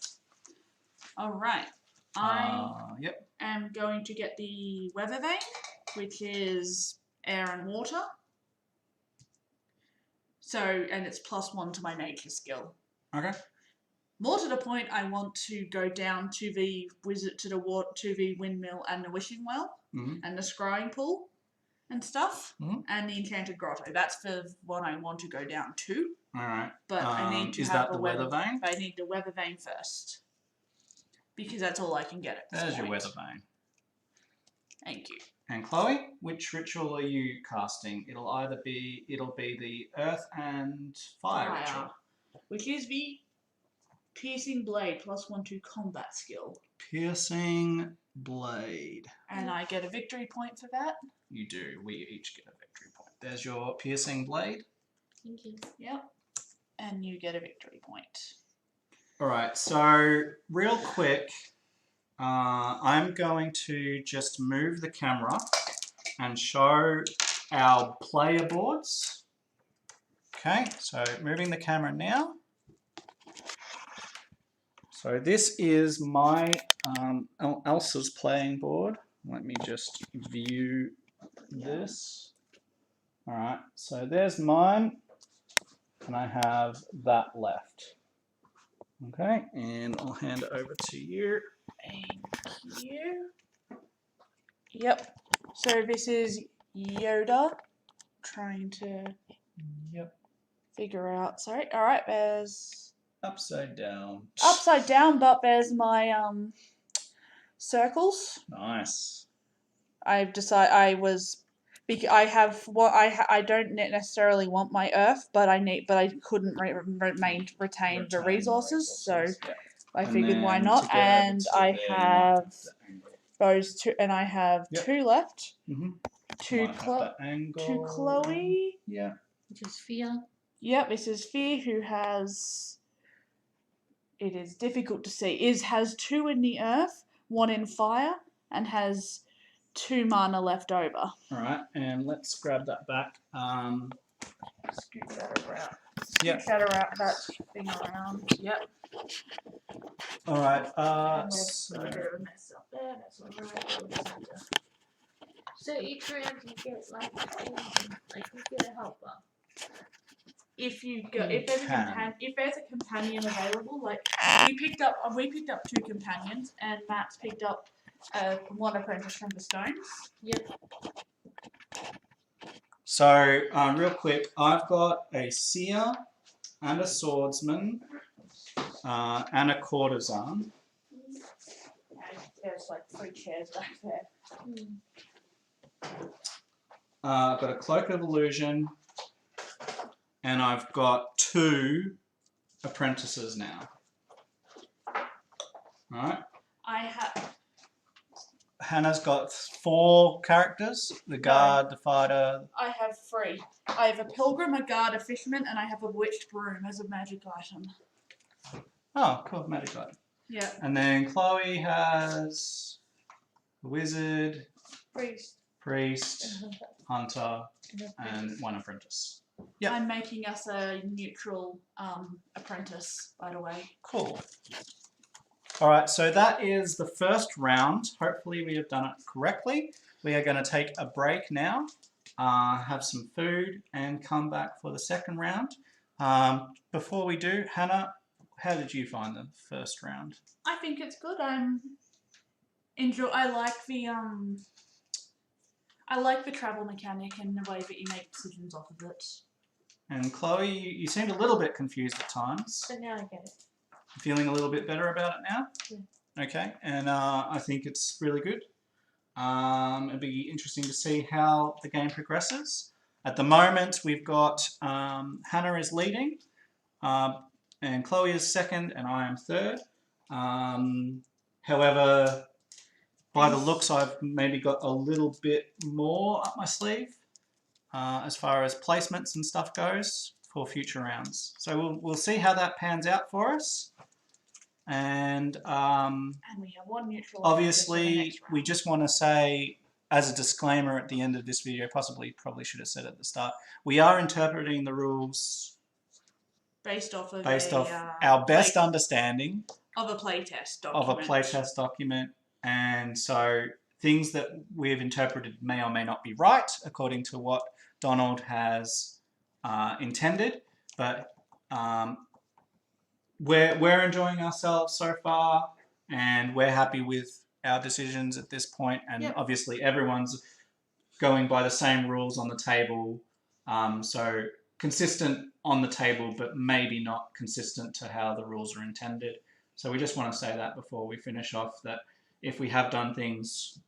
Speaker 2: All right. I
Speaker 1: Yep.
Speaker 2: am going to get the weather vane, which is air and water. So, and it's +1 to my nature skill.
Speaker 1: Okay.
Speaker 2: More to the point, I want to go down to the windmill and the wishing well and the scrying pool and stuff and the enchanted grotto. That's the one I want to go down to.
Speaker 1: All right.
Speaker 2: But I need to
Speaker 1: is
Speaker 2: have
Speaker 1: that the weather vane?
Speaker 2: I need the weather vane first because that's all I can get at this
Speaker 1: There's
Speaker 2: point.
Speaker 1: your weather vane.
Speaker 2: Thank you.
Speaker 1: And Chloe, which ritual are you casting? It'll be the earth and fire ritual.
Speaker 2: Which is the piercing blade +1 to combat skill.
Speaker 1: Piercing blade.
Speaker 2: And I get a victory point for that.
Speaker 1: You do. We each get a victory point. There's your piercing blade.
Speaker 3: Thank you.
Speaker 2: Yep. And you get a victory point.
Speaker 1: All right. So real quick, I'm going to just move the camera and show our player boards. Okay. So moving the camera now. So this is my Elsa's playing board. Let me just view this. All right, so there's mine, and I have that left. Okay, and I'll hand it over to you.
Speaker 2: Thank you. Yep. So this is Yoda trying to figure out. Sorry. All right. There's
Speaker 1: Upside down.
Speaker 2: upside down, but there's my circles.
Speaker 1: Nice.
Speaker 2: I've decided I have what I don't necessarily want my earth, but I couldn't retain the resources, so
Speaker 1: yeah.
Speaker 2: I figured why not, and I have those two, and I have two left. To Chloe.
Speaker 1: Yeah.
Speaker 3: Which is Fia.
Speaker 2: Yep, this is Fia, who has. It is difficult to see. Has 2 in the earth, 1 in fire, and has 2 mana left over.
Speaker 1: All right, and let's grab that back.
Speaker 2: Scoot that around.
Speaker 1: Yeah.
Speaker 2: That thing around. Yep.
Speaker 1: All right.
Speaker 2: So a bit of a mess up there. That's all right.
Speaker 3: So each round you get you get a helper.
Speaker 2: If there's a companion available, like we picked up 2 companions, and Matt's picked up 1 apprentice from the stones.
Speaker 3: Yep.
Speaker 1: So real quick, I've got a seer and a swordsman and a courtesan.
Speaker 2: And there's like 3 chairs back there.
Speaker 1: I've got a cloak of illusion. And I've got 2 apprentices now. All right.
Speaker 2: I have.
Speaker 1: Hannah's got 4 characters: the guard, the fighter.
Speaker 2: I have 3. I have a pilgrim, a guard, a fisherman, and I have a witched broom as a magic item.
Speaker 1: Oh, cool, magic item.
Speaker 2: Yeah.
Speaker 1: And then Chloe has a wizard, priest, hunter, and 1 apprentice. Yep.
Speaker 2: I'm making us a neutral apprentice, by the way.
Speaker 1: Cool. All right, so that is the first round. Hopefully we have done it correctly. We are going to take a break now, have some food, and come back for the second round. Before we do, Hannah, how did you find the first round?
Speaker 2: I think it's good. I like the travel mechanic and the way that you make decisions off of it.
Speaker 1: And Chloe, you seemed a little bit confused at times.
Speaker 3: But now I get it.
Speaker 1: Feeling a little bit better about it now?
Speaker 3: Yeah.
Speaker 1: Okay, and I think it's really good. It'll be interesting to see how the game progresses. At the moment, we've got Hannah is leading, and Chloe is second, and I am third. However, by the looks, I've maybe got a little bit more up my sleeve as far as placements and stuff goes for future rounds. So we'll see how that pans out for us. And
Speaker 2: we have 1 neutral.
Speaker 1: obviously, we just want to say as a disclaimer at the end of this video, probably should have said at the start, we are interpreting the rules
Speaker 2: based off
Speaker 1: our best understanding
Speaker 2: of a playtest
Speaker 1: document. And so things that we've interpreted may or may not be right according to what Donald has intended, but we're enjoying ourselves so far, and we're happy with our decisions at this point. And obviously everyone's going by the same rules on the table, so consistent on the table, but maybe not consistent to how the rules are intended. So we just want to say that before we finish off, that if we have done things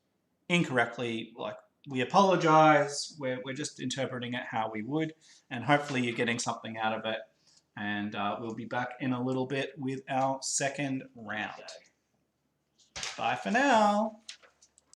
Speaker 1: incorrectly, like, we apologize. We're just interpreting it how we would, and hopefully you're getting something out of it. And we'll be back in a little bit with our second round. Bye for now.